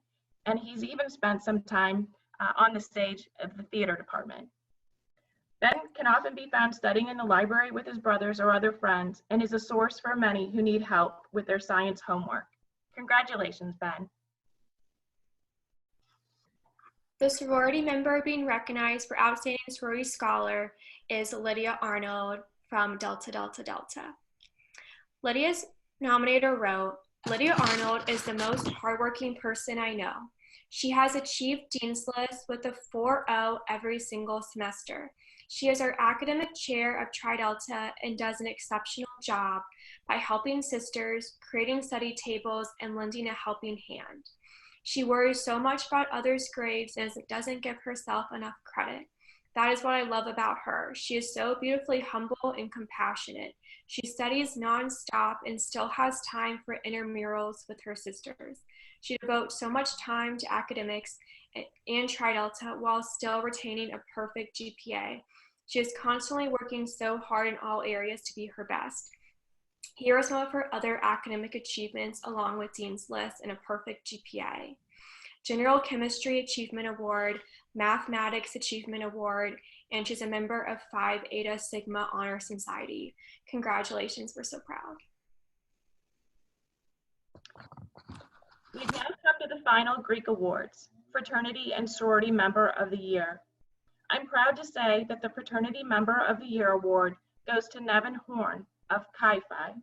and he's even spent some time on the stage of the theater department. Ben can often be found studying in the library with his brothers or other friends and is a source for many who need help with their science homework. Congratulations, Ben. The sorority member being recognized for Outstanding Sorority Scholar is Lydia Arnold from Delta Delta Delta. Lydia's nominator wrote, "Lydia Arnold is the most hardworking person I know. She has achieved Dean's List with a 4.0 every single semester. She is our academic chair of Tri Delta and does an exceptional job by helping sisters, creating study tables, and lending a helping hand. She worries so much about others' grades and doesn't give herself enough credit. That is what I love about her. She is so beautifully humble and compassionate. She studies nonstop and still has time for intramurals with her sisters. She devotes so much time to academics and Tri Delta while still retaining a perfect GPA. She is constantly working so hard in all areas to be her best. Here are some of her other academic achievements along with Dean's List and a perfect GPA. General Chemistry Achievement Award, Mathematics Achievement Award, and she's a member of Phi Eta Sigma Honor Society. Congratulations, we're so proud." We've now come to the final Greek Awards, Fraternity and Sorority Member of the Year. I'm proud to say that the Fraternity Member of the Year award goes to Nevin Horn of Chi Phi.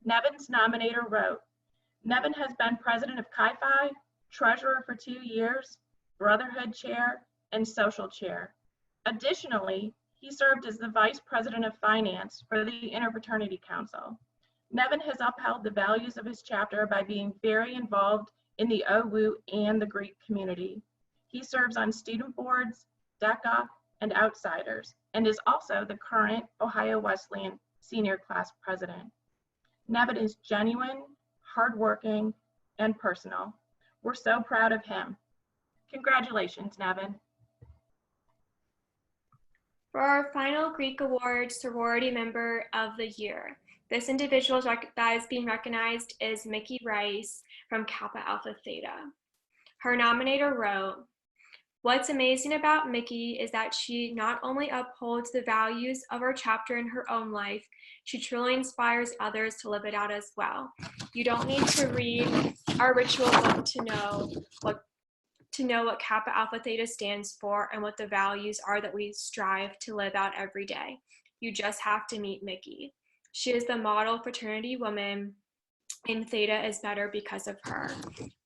Nevin's nominator wrote, "Nevin has been president of Chi Phi, treasurer for 2 years, Brotherhood chair, and social chair. Additionally, he served as the vice president of finance for the Interfraternity Council. Nevin has upheld the values of his chapter by being very involved in the OWU and the Greek community. He serves on student boards, DECA, and Outsiders, and is also the current Ohio Wesleyan senior class president. Nevin is genuine, hardworking, and personal. We're so proud of him. Congratulations, Nevin." For our final Greek Award, Sorority Member of the Year, this individual that is being recognized is Mickey Rice from Kappa Alpha Theta. Her nominator wrote, "What's amazing about Mickey is that she not only upholds the values of our chapter in her own life, she truly inspires others to live it out as well. You don't need to read our ritual book to know what Kappa Alpha Theta stands for and what the values are that we strive to live out every day. You just have to meet Mickey. She is the model fraternity woman, and Theta is better because of her.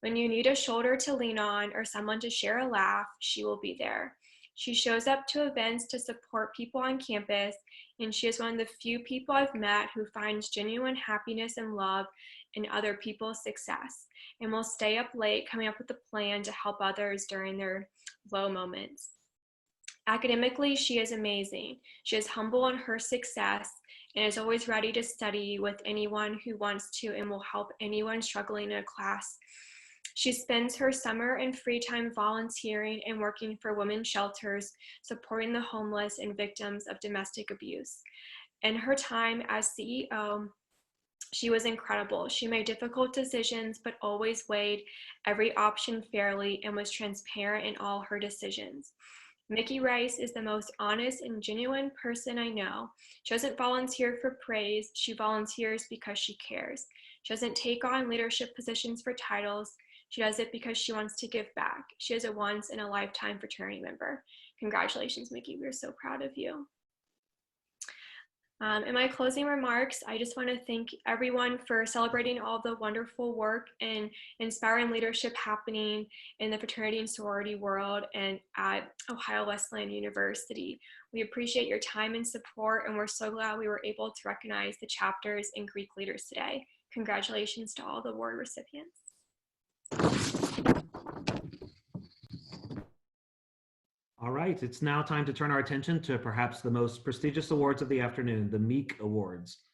When you need a shoulder to lean on or someone to share a laugh, she will be there. She shows up to events to support people on campus, and she is one of the few people I've met who finds genuine happiness and love in other people's success, and will stay up late coming up with a plan to help others during their low moments. Academically, she is amazing. She is humble in her success and is always ready to study with anyone who wants to and will help anyone struggling in a class. She spends her summer and free time volunteering and working for women's shelters, supporting the homeless and victims of domestic abuse. In her time as CEO, she was incredible. She made difficult decisions, but always weighed every option fairly and was transparent in all her decisions. Mickey Rice is the most honest and genuine person I know. She doesn't volunteer for praise. She volunteers because she cares. She doesn't take on leadership positions for titles. She does it because she wants to give back. She is a once-in-a-lifetime fraternity member. Congratulations, Mickey. We're so proud of you." In my closing remarks, I just want to thank everyone for celebrating all the wonderful work and inspiring leadership happening in the fraternity and sorority world and at Ohio Wesleyan University. We appreciate your time and support, and we're so glad we were able to recognize the chapters and Greek leaders today. Congratulations to all the award recipients. All right, it's now time to turn our attention to perhaps the most prestigious awards of the afternoon, the Meek Awards.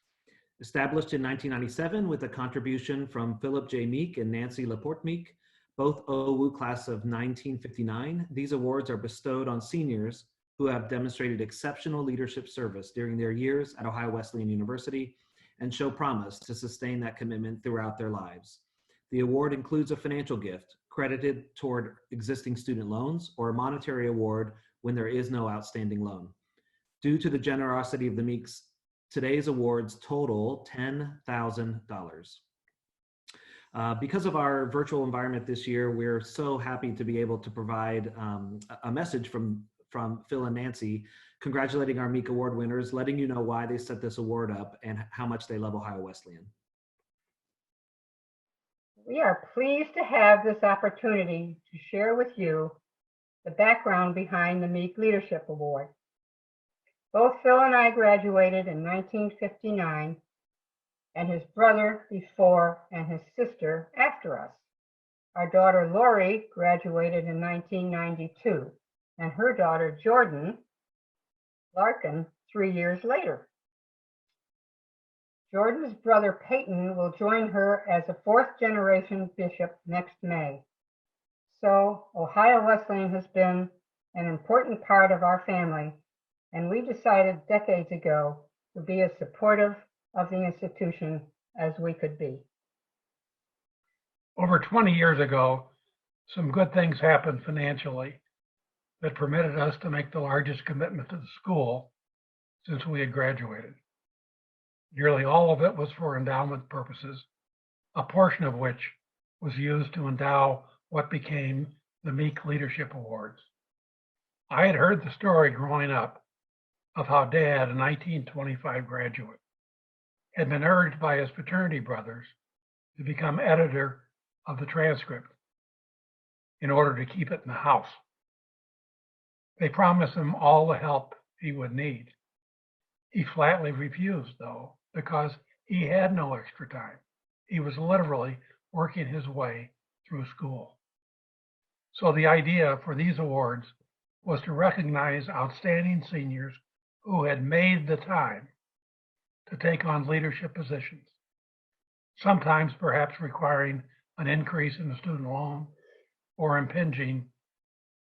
Established in 1997 with a contribution from Philip J. Meek and Nancy Laporte Meek, both OWU class of 1959, these awards are bestowed on seniors who have demonstrated exceptional leadership service during their years at Ohio Wesleyan University and show promise to sustain that commitment throughout their lives. The award includes a financial gift credited toward existing student loans or a monetary award when there is no outstanding loan. Due to the generosity of the Meeks, today's awards total $10,000. Because of our virtual environment this year, we're so happy to be able to provide a message from Phil and Nancy, congratulating our Meek Award winners, letting you know why they set this award up and how much they love Ohio Wesleyan. We are pleased to have this opportunity to share with you the background behind the Meek Leadership Award. Both Phil and I graduated in 1959, and his brother before and his sister after us. Our daughter Lori graduated in 1992, and her daughter Jordan Larkin 3 years later. Jordan's brother Peyton will join her as a fourth-generation bishop next May. So Ohio Wesleyan has been an important part of our family, and we decided decades ago to be as supportive of the institution as we could be. Over 20 years ago, some good things happened financially that permitted us to make the largest commitment to the school since we had graduated. Nearly all of it was for endowment purposes, a portion of which was used to endow what became the Meek Leadership Awards. I had heard the story growing up of how Dad, a 1925 graduate, had been urged by his fraternity brothers to become editor of the transcript in order to keep it in the house. They promised him all the help he would need. He flatly refused, though, because he had no extra time. He was literally working his way through school. So the idea for these awards was to recognize outstanding seniors who had made the time to take on leadership positions, sometimes perhaps requiring an increase in the student loan or impinging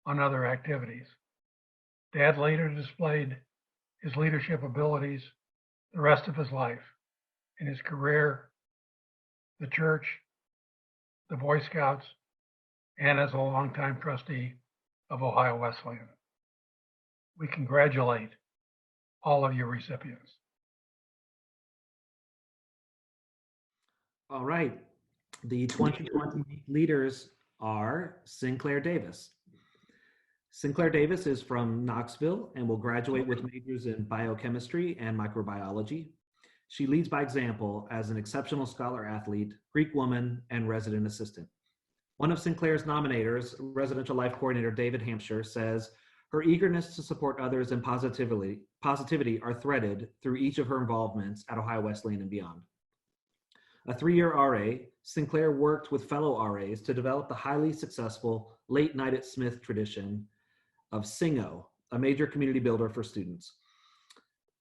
on other activities. Dad later displayed his leadership abilities the rest of his life in his career, the church, the Boy Scouts, and as a longtime trustee of Ohio Wesleyan. We congratulate all of your recipients. All right, the 2020 leaders are Sinclair Davis. Sinclair Davis is from Knoxville and will graduate with majors in biochemistry and microbiology. She leads by example as an exceptional scholar athlete, Greek woman, and resident assistant. One of Sinclair's nominators, residential life coordinator David Hampshire, says her eagerness to support others and positivity are threaded through each of her involvements at Ohio Wesleyan and beyond. A 3-year RA, Sinclair worked with fellow RAs to develop the highly successful Late Night at Smith tradition of SINGO, a major community builder for students.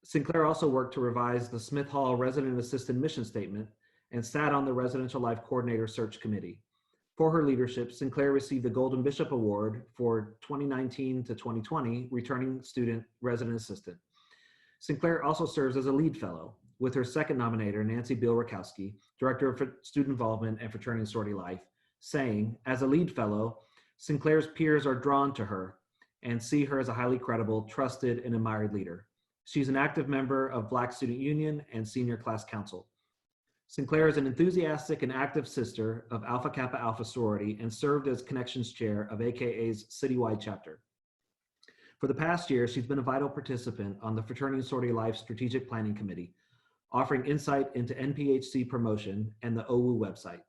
Sinclair also worked to revise the Smith Hall Resident Assistant Mission Statement and sat on the Residential Life Coordinator Search Committee. For her leadership, Sinclair received the Golden Bishop Award for 2019 to 2020, returning student resident assistant. Sinclair also serves as a lead fellow, with her second nominator, Nancy Bill-Rakowski, Director of Student Involvement and Fraternity and Sorority Life, saying, as a lead fellow, Sinclair's peers are drawn to her and see her as a highly credible, trusted, and admired leader. She's an active member of Black Student Union and Senior Class Council. Sinclair is an enthusiastic and active sister of Alpha Kappa Alpha sorority and served as Connections Chair of AKA's citywide chapter. For the past year, she's been a vital participant on the Fraternity and Sorority Life Strategic Planning Committee, offering insight into NPHC promotion and the OWU website.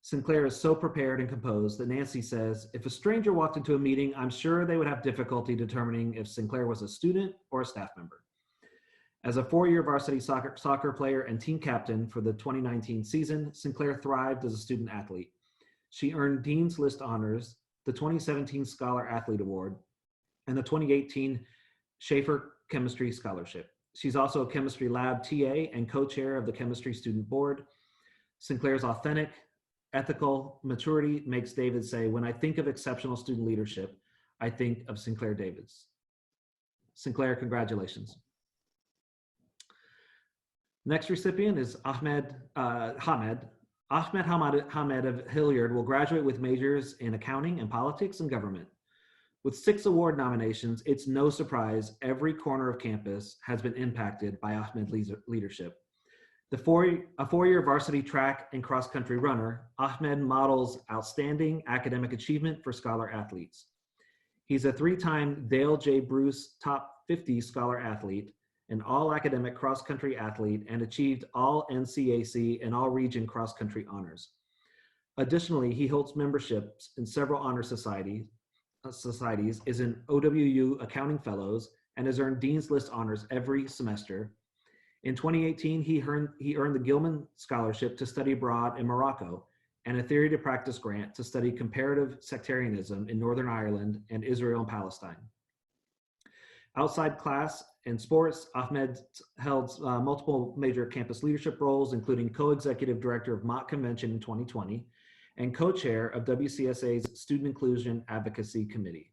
Sinclair is so prepared and composed that Nancy says, if a stranger walked into a meeting, I'm sure they would have difficulty determining if Sinclair was a student or a staff member. As a 4-year varsity soccer player and team captain for the 2019 season, Sinclair thrived as a student athlete. She earned Dean's List honors, the 2017 Scholar Athlete Award, and the 2018 Schaefer Chemistry Scholarship. She's also a chemistry lab TA and co-chair of the Chemistry Student Board. Sinclair's authentic, ethical maturity makes David say, when I think of exceptional student leadership, I think of Sinclair Davis. Sinclair, congratulations. Next recipient is Ahmed Hamed. Ahmed Hamed of Hilliard will graduate with majors in accounting and politics and government. With 6 award nominations, it's no surprise every corner of campus has been impacted by Ahmed's leadership. A 4-year varsity track and cross-country runner, Ahmed models outstanding academic achievement for scholar athletes. He's a 3-time Dale J. Bruce Top 50 Scholar Athlete, an all-academic cross-country athlete, and achieved all NCAC and all-region cross-country honors. Additionally, he holds memberships in several honor societies, is an OWU Accounting Fellows, and has earned Dean's List honors every semester. In 2018, he earned the Gilman Scholarship to study abroad in Morocco and a Theory to Practice grant to study comparative sectarianism in Northern Ireland and Israel and Palestine. Outside class and sports, Ahmed held multiple major campus leadership roles, including co-executive director of Mock Convention in 2020 and co-chair of WCSA's Student Inclusion Advocacy Committee.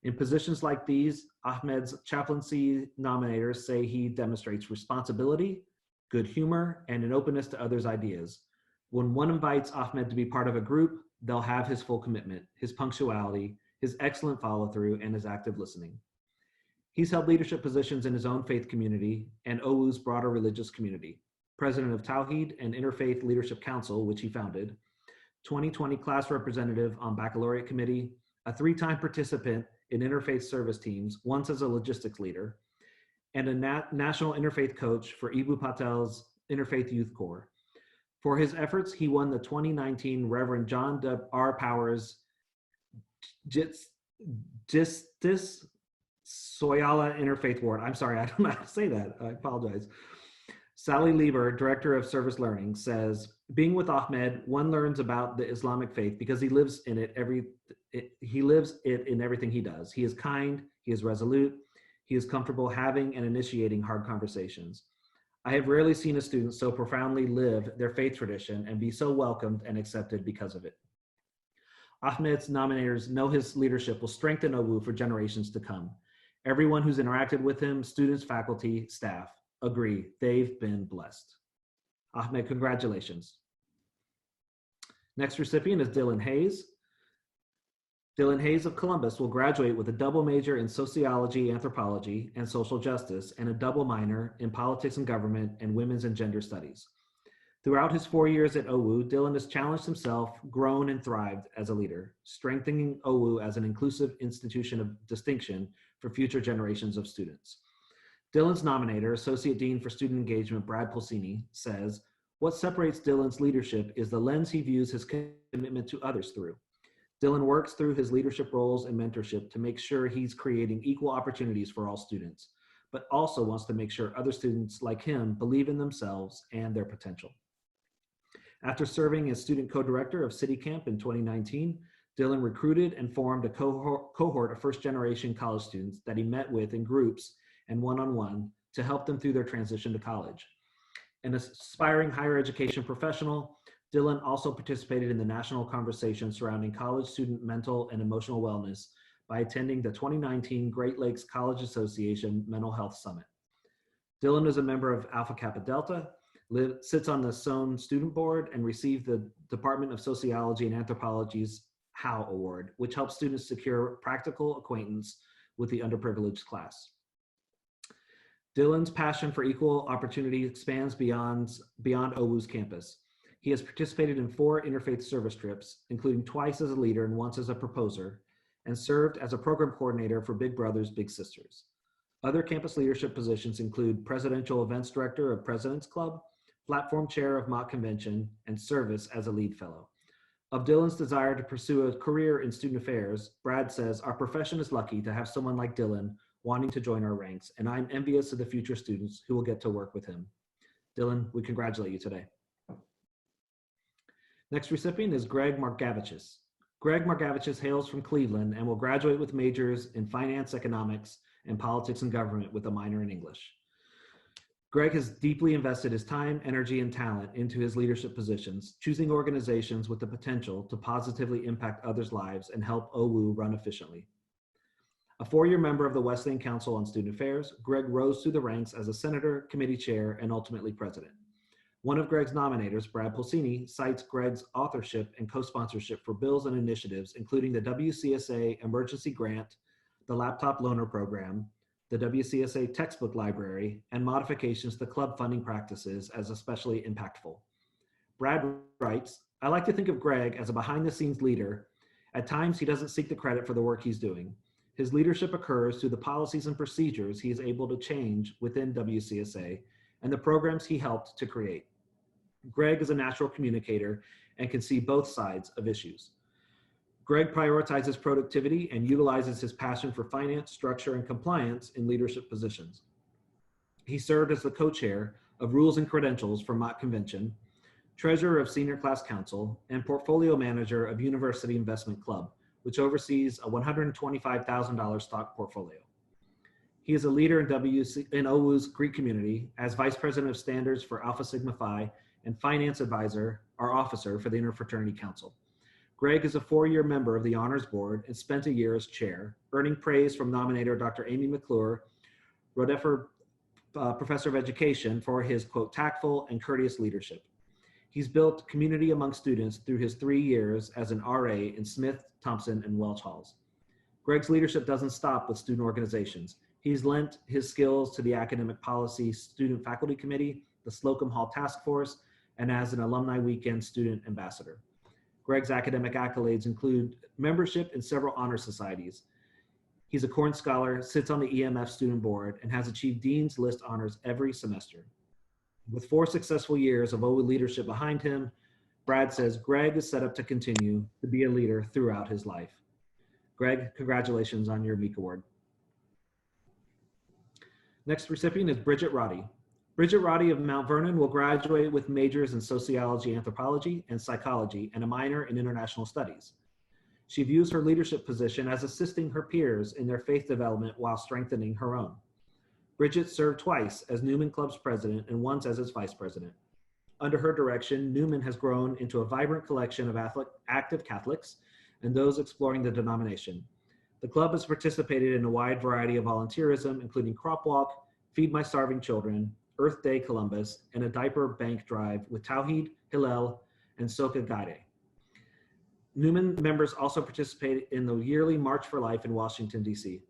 In positions like these, Ahmed's chaplaincy nominators say he demonstrates responsibility, good humor, and an openness to others' ideas. When one invites Ahmed to be part of a group, they'll have his full commitment, his punctuality, his excellent follow-through, and his active listening. He's held leadership positions in his own faith community and OWU's broader religious community, president of Tawhid and Interfaith Leadership Council, which he founded, 2020 class representative on baccalaureate committee, a 3-time participant in interfaith service teams, once as a logistics leader, and a national interfaith coach for Ibu Patel's Interfaith Youth Corps. For his efforts, he won the 2019 Reverend John R. Powers Justice Soyala Interfaith Award. I'm sorry, I don't know how to say that. I apologize. Sally Lieber, Director of Service Learning, says, being with Ahmed, one learns about the Islamic faith because he lives in it in everything he does. He is kind, he is resolute, he is comfortable having and initiating hard conversations. I have rarely seen a student so profoundly live their faith tradition and be so welcomed and accepted because of it. Ahmed's nominators know his leadership will strengthen OWU for generations to come. Everyone who's interacted with him, students, faculty, staff, agree they've been blessed. Ahmed, congratulations. Next recipient is Dylan Hayes. Dylan Hayes of Columbus will graduate with a double major in sociology, anthropology, and social justice, and a double minor in politics and government and women's and gender studies. Throughout his 4 years at OWU, Dylan has challenged himself, grown, and thrived as a leader, strengthening OWU as an inclusive institution of distinction for future generations of students. Dylan's nominator, Associate Dean for Student Engagement, Brad Pulsini, says, what separates Dylan's leadership is the lens he views his commitment to others through. Dylan works through his leadership roles and mentorship to make sure he's creating equal opportunities for all students, but also wants to make sure other students like him believe in themselves and their potential. After serving as student co-director of City Camp in 2019, Dylan recruited and formed a cohort of first-generation college students that he met with in groups and one-on-one to help them through their transition to college. An aspiring higher education professional, Dylan also participated in the national conversation surrounding college student mental and emotional wellness by attending the 2019 Great Lakes College Association Mental Health Summit. Dylan is a member of Alpha Kappa Delta, sits on the Sohn Student Board, and received the Department of Sociology and Anthropology's Howe Award, which helps students secure practical acquaintance with the underprivileged class. Dylan's passion for equal opportunity expands beyond OWU's campus. He has participated in 4 interfaith service trips, including twice as a leader and once as a proposer, and served as a program coordinator for Big Brothers Big Sisters. Other campus leadership positions include Presidential Events Director of President's Club, Platform Chair of Mock Convention, and service as a lead fellow. Of Dylan's desire to pursue a career in student affairs, Brad says, our profession is lucky to have someone like Dylan wanting to join our ranks, and I'm envious of the future students who will get to work with him. Dylan, we congratulate you today. Next recipient is Greg Margavicius. Greg Margavicius hails from Cleveland and will graduate with majors in finance, economics, and politics and government with a minor in English. Greg has deeply invested his time, energy, and talent into his leadership positions, choosing organizations with the potential to positively impact others' lives and help OWU run efficiently. A 4-year member of the Wesleyan Council on Student Affairs, Greg rose through the ranks as a senator, committee chair, and ultimately president. One of Greg's nominators, Brad Pulsini, cites Greg's authorship and co-sponsorship for bills and initiatives, including the WCSA Emergency Grant, the Laptop Loaner Program, the WCSA Textbook Library, and modifications to club funding practices as especially impactful. Brad writes, "I like to think of Greg as a behind-the-scenes leader. At times, he doesn't seek the credit for the work he's doing. His leadership occurs through the policies and procedures he is able to change within WCSA and the programs he helped to create. Greg is a natural communicator and can see both sides of issues. Greg prioritizes productivity and utilizes his passion for finance, structure, and compliance in leadership positions. He served as the co-chair of Rules and Credentials for Mott Convention, treasurer of Senior Class Council, and portfolio manager of University Investment Club, which oversees a $125,000 stock portfolio. He is a leader in OWU's Greek community as vice president of standards for Alpha Sigma Phi and finance advisor or officer for the Interfraternity Council. Greg is a 4-year member of the Honors Board and spent a year as chair, earning praise from nominator Dr. Amy McClure, Rodeffer Professor of Education, for his, quote, tactful and courteous leadership. He's built community among students through his 3 years as an RA in Smith, Thompson, and Welch Halls. Greg's leadership doesn't stop with student organizations. He's lent his skills to the Academic Policy Student Faculty Committee, the Slocum Hall Task Force, and as an Alumni Weekend student ambassador. Greg's academic accolades include membership in several honor societies. He's a Corn Scholar, sits on the EMF student board, and has achieved Dean's List honors every semester. With 4 successful years of OWU leadership behind him, Brad says Greg is set up to continue to be a leader throughout his life. Greg, congratulations on your Meek Award. Next recipient is Bridget Roddy. Bridget Roddy of Mount Vernon will graduate with majors in sociology, anthropology, and psychology, and a minor in international studies. She views her leadership position as assisting her peers in their faith development while strengthening her own. Bridget served twice as Newman Club's president and once as its vice president. Under her direction, Newman has grown into a vibrant collection of active Catholics and those exploring the denomination. The club has participated in a wide variety of volunteerism, including Crop Walk, Feed My Starving Children, Earth Day Columbus, and a diaper bank drive with Tawhid, Hillel, and Soka Gade. Newman members also participate in the yearly March for Life in Washington, D.C.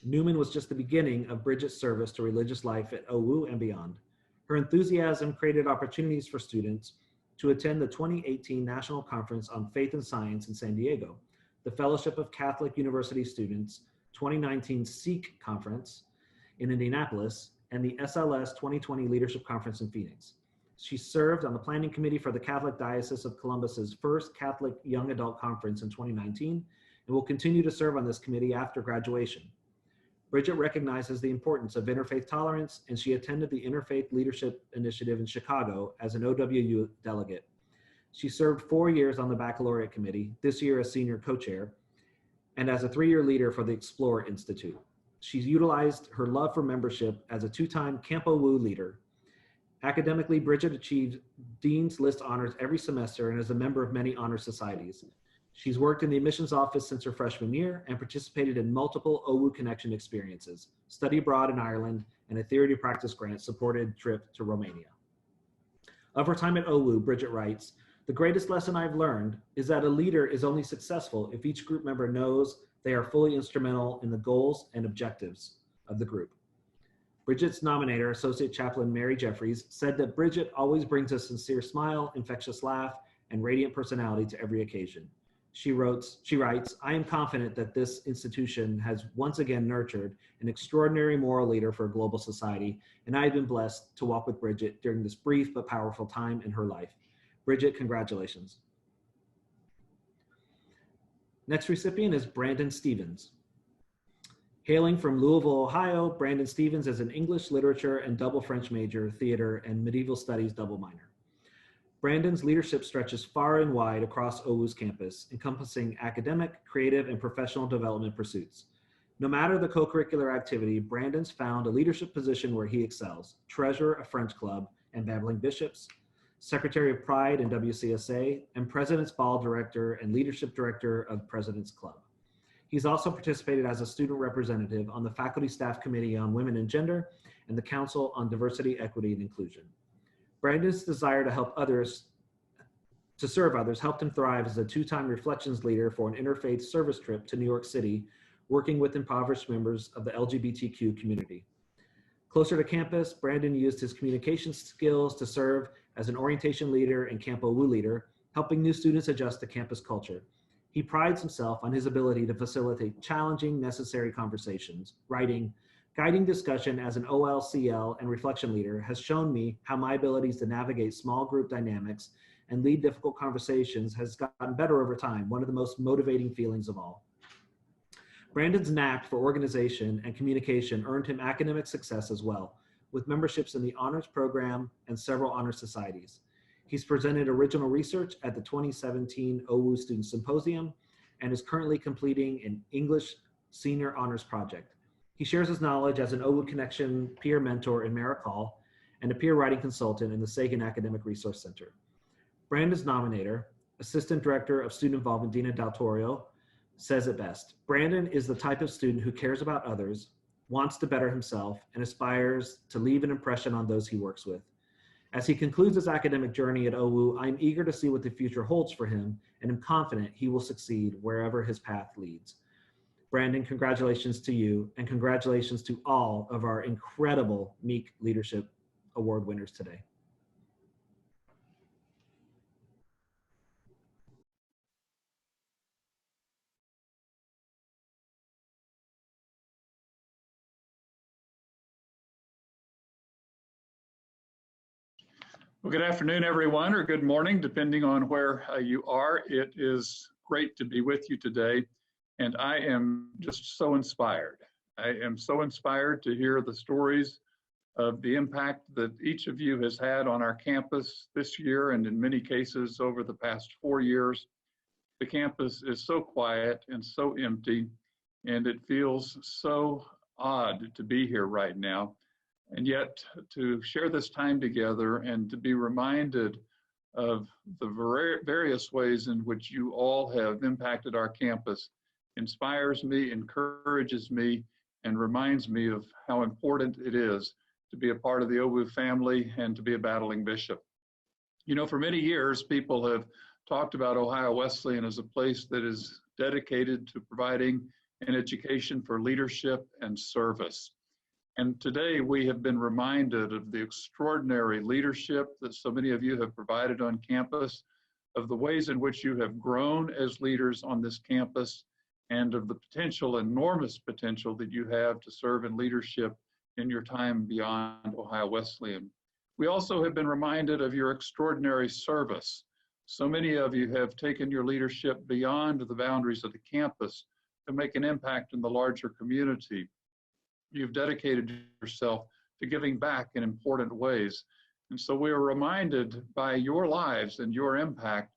Newman was just the beginning of Bridget's service to religious life at OWU and beyond. Her enthusiasm created opportunities for students to attend the 2018 National Conference on Faith and Science in San Diego, the Fellowship of Catholic University Students 2019 SEEK Conference in Indianapolis, and the SLS 2020 Leadership Conference in Phoenix. She served on the planning committee for the Catholic Diocese of Columbus's first Catholic Young Adult Conference in 2019, and will continue to serve on this committee after graduation. Bridget recognizes the importance of interfaith tolerance, and she attended the Interfaith Leadership Initiative in Chicago as an OWU delegate. She served 4 years on the Baccalaureate Committee, this year as senior co-chair, and as a 3-year leader for the Explore Institute. She's utilized her love for membership as a 2-time Camp OWU leader. Academically, Bridget achieved Dean's List honors every semester and is a member of many honor societies. She's worked in the admissions office since her freshman year and participated in multiple OWU Connection experiences, study abroad in Ireland, and a theory to practice grant supported trip to Romania. Of her time at OWU, Bridget writes, "The greatest lesson I've learned is that a leader is only successful if each group member knows they are fully instrumental in the goals and objectives of the group." Bridget's nominator, Associate Chaplain Mary Jeffries, said that Bridget always brings a sincere smile, infectious laugh, and radiant personality to every occasion. She writes, "I am confident that this institution has once again nurtured an extraordinary moral leader for a global society, and I have been blessed to walk with Bridget during this brief but powerful time in her life." Bridget, congratulations. Next recipient is Brandon Stevens. Hailing from Louisville, Ohio, Brandon Stevens is an English literature and double French major, theater, and medieval studies double minor. Brandon's leadership stretches far and wide across OWU's campus, encompassing academic, creative, and professional development pursuits. No matter the co-curricular activity, Brandon's found a leadership position where he excels: treasurer of French Club and Babbling Bishops, Secretary of Pride in WCSA, and President's Ball Director and Leadership Director of President's Club. He's also participated as a student representative on the Faculty Staff Committee on Women and Gender and the Council on Diversity, Equity, and Inclusion. Brandon's desire to serve others helped him thrive as a two-time reflections leader for an interfaith service trip to New York City, working with impoverished members of the LGBTQ community. Closer to campus, Brandon used his communication skills to serve as an orientation leader and Camp OWU leader, helping new students adjust to campus culture. He prides himself on his ability to facilitate challenging, necessary conversations, writing, guiding discussion as an OLCL and reflection leader has shown me how my abilities to navigate small group dynamics and lead difficult conversations has gotten better over time, one of the most motivating feelings of all. Brandon's knack for organization and communication earned him academic success as well, with memberships in the honors program and several honor societies. He's presented original research at the 2017 OWU Student Symposium and is currently completing an English Senior Honors Project. He shares his knowledge as an OWU Connection peer mentor in Merrick Hall and a peer writing consultant in the Sagan Academic Resource Center. Brandon's nominator, Assistant Director of Student Involvement, Dina Del Toro, says it best. Brandon is the type of student who cares about others, wants to better himself, and aspires to leave an impression on those he works with. As he concludes his academic journey at OWU, I'm eager to see what the future holds for him, and am confident he will succeed wherever his path leads. Brandon, congratulations to you, and congratulations to all of our incredible Meek Leadership Award winners today. Well, good afternoon, everyone, or good morning, depending on where you are. It is great to be with you today, and I am just so inspired. I am so inspired to hear the stories of the impact that each of you has had on our campus this year, and in many cases over the past 4 years. The campus is so quiet and so empty, and it feels so odd to be here right now. And yet to share this time together and to be reminded of the various ways in which you all have impacted our campus inspires me, encourages me, and reminds me of how important it is to be a part of the OWU family and to be a battling bishop. You know, for many years, people have talked about Ohio Wesleyan as a place that is dedicated to providing an education for leadership and service. And today we have been reminded of the extraordinary leadership that so many of you have provided on campus, of the ways in which you have grown as leaders on this campus, and of the potential, enormous potential that you have to serve in leadership in your time beyond Ohio Wesleyan. We also have been reminded of your extraordinary service. So many of you have taken your leadership beyond the boundaries of the campus to make an impact in the larger community. You've dedicated yourself to giving back in important ways. And so we are reminded by your lives and your impact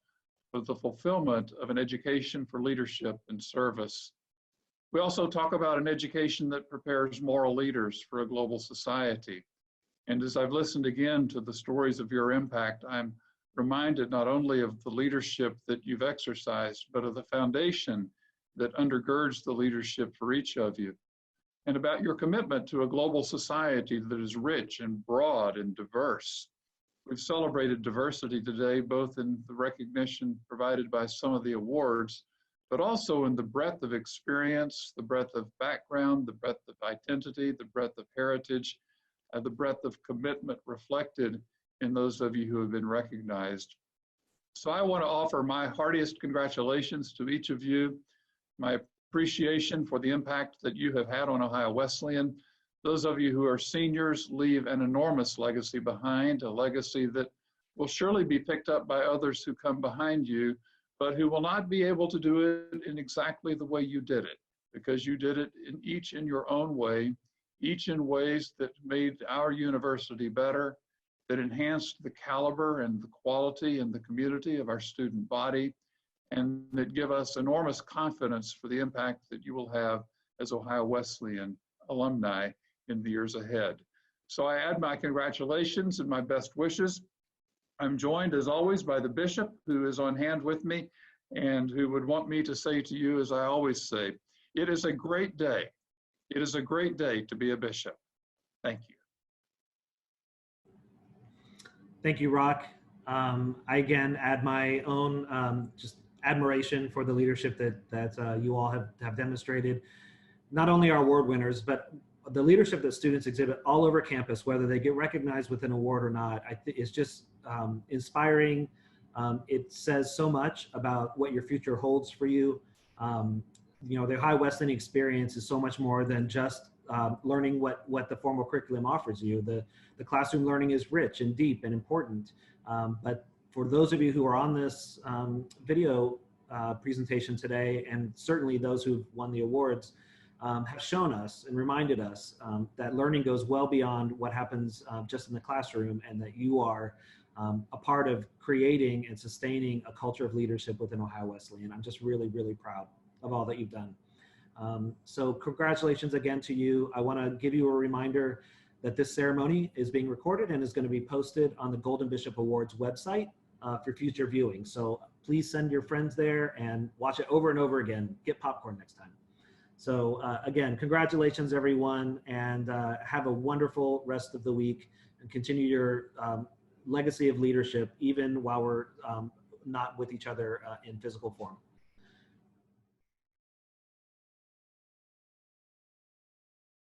of the fulfillment of an education for leadership and service. We also talk about an education that prepares moral leaders for a global society. And as I've listened again to the stories of your impact, I'm reminded not only of the leadership that you've exercised, but of the foundation that undergirds the leadership for each of you, and about your commitment to a global society that is rich and broad and diverse. We've celebrated diversity today, both in the recognition provided by some of the awards, but also in the breadth of experience, the breadth of background, the breadth of identity, the breadth of heritage, the breadth of commitment reflected in those of you who have been recognized. So I want to offer my heartiest congratulations to each of you, my appreciation for the impact that you have had on Ohio Wesleyan. Those of you who are seniors leave an enormous legacy behind, a legacy that will surely be picked up by others who come behind you, but who will not be able to do it in exactly the way you did it, because you did it each in your own way, each in ways that made our university better, that enhanced the caliber and the quality and the community of our student body, and that give us enormous confidence for the impact that you will have as Ohio Wesleyan alumni in the years ahead. So I add my congratulations and my best wishes. I'm joined, as always, by the bishop, who is on hand with me and who would want me to say to you, as I always say, It is a great day. It is a great day to be a bishop. Thank you. Thank you, Rock. I again add my own just admiration for the leadership that you all have demonstrated. Not only our award winners, but the leadership that students exhibit all over campus, whether they get recognized with an award or not, I think is just inspiring. It says so much about what your future holds for you. You know, the Ohio Wesleyan experience is so much more than just learning what the formal curriculum offers you. The classroom learning is rich and deep and important. But for those of you who are on this video presentation today, and certainly those who've won the awards, have shown us and reminded us that learning goes well beyond what happens just in the classroom, and that you are a part of creating and sustaining a culture of leadership within Ohio Wesleyan. I'm just really, really proud of all that you've done. So congratulations again to you. I want to give you a reminder that this ceremony is being recorded and is going to be posted on the Golden Bishop Awards website for future viewing. So please send your friends there and watch it over and over again. Get popcorn next time. So again, congratulations everyone, and have a wonderful rest of the week, and continue your legacy of leadership even while we're not with each other in physical form.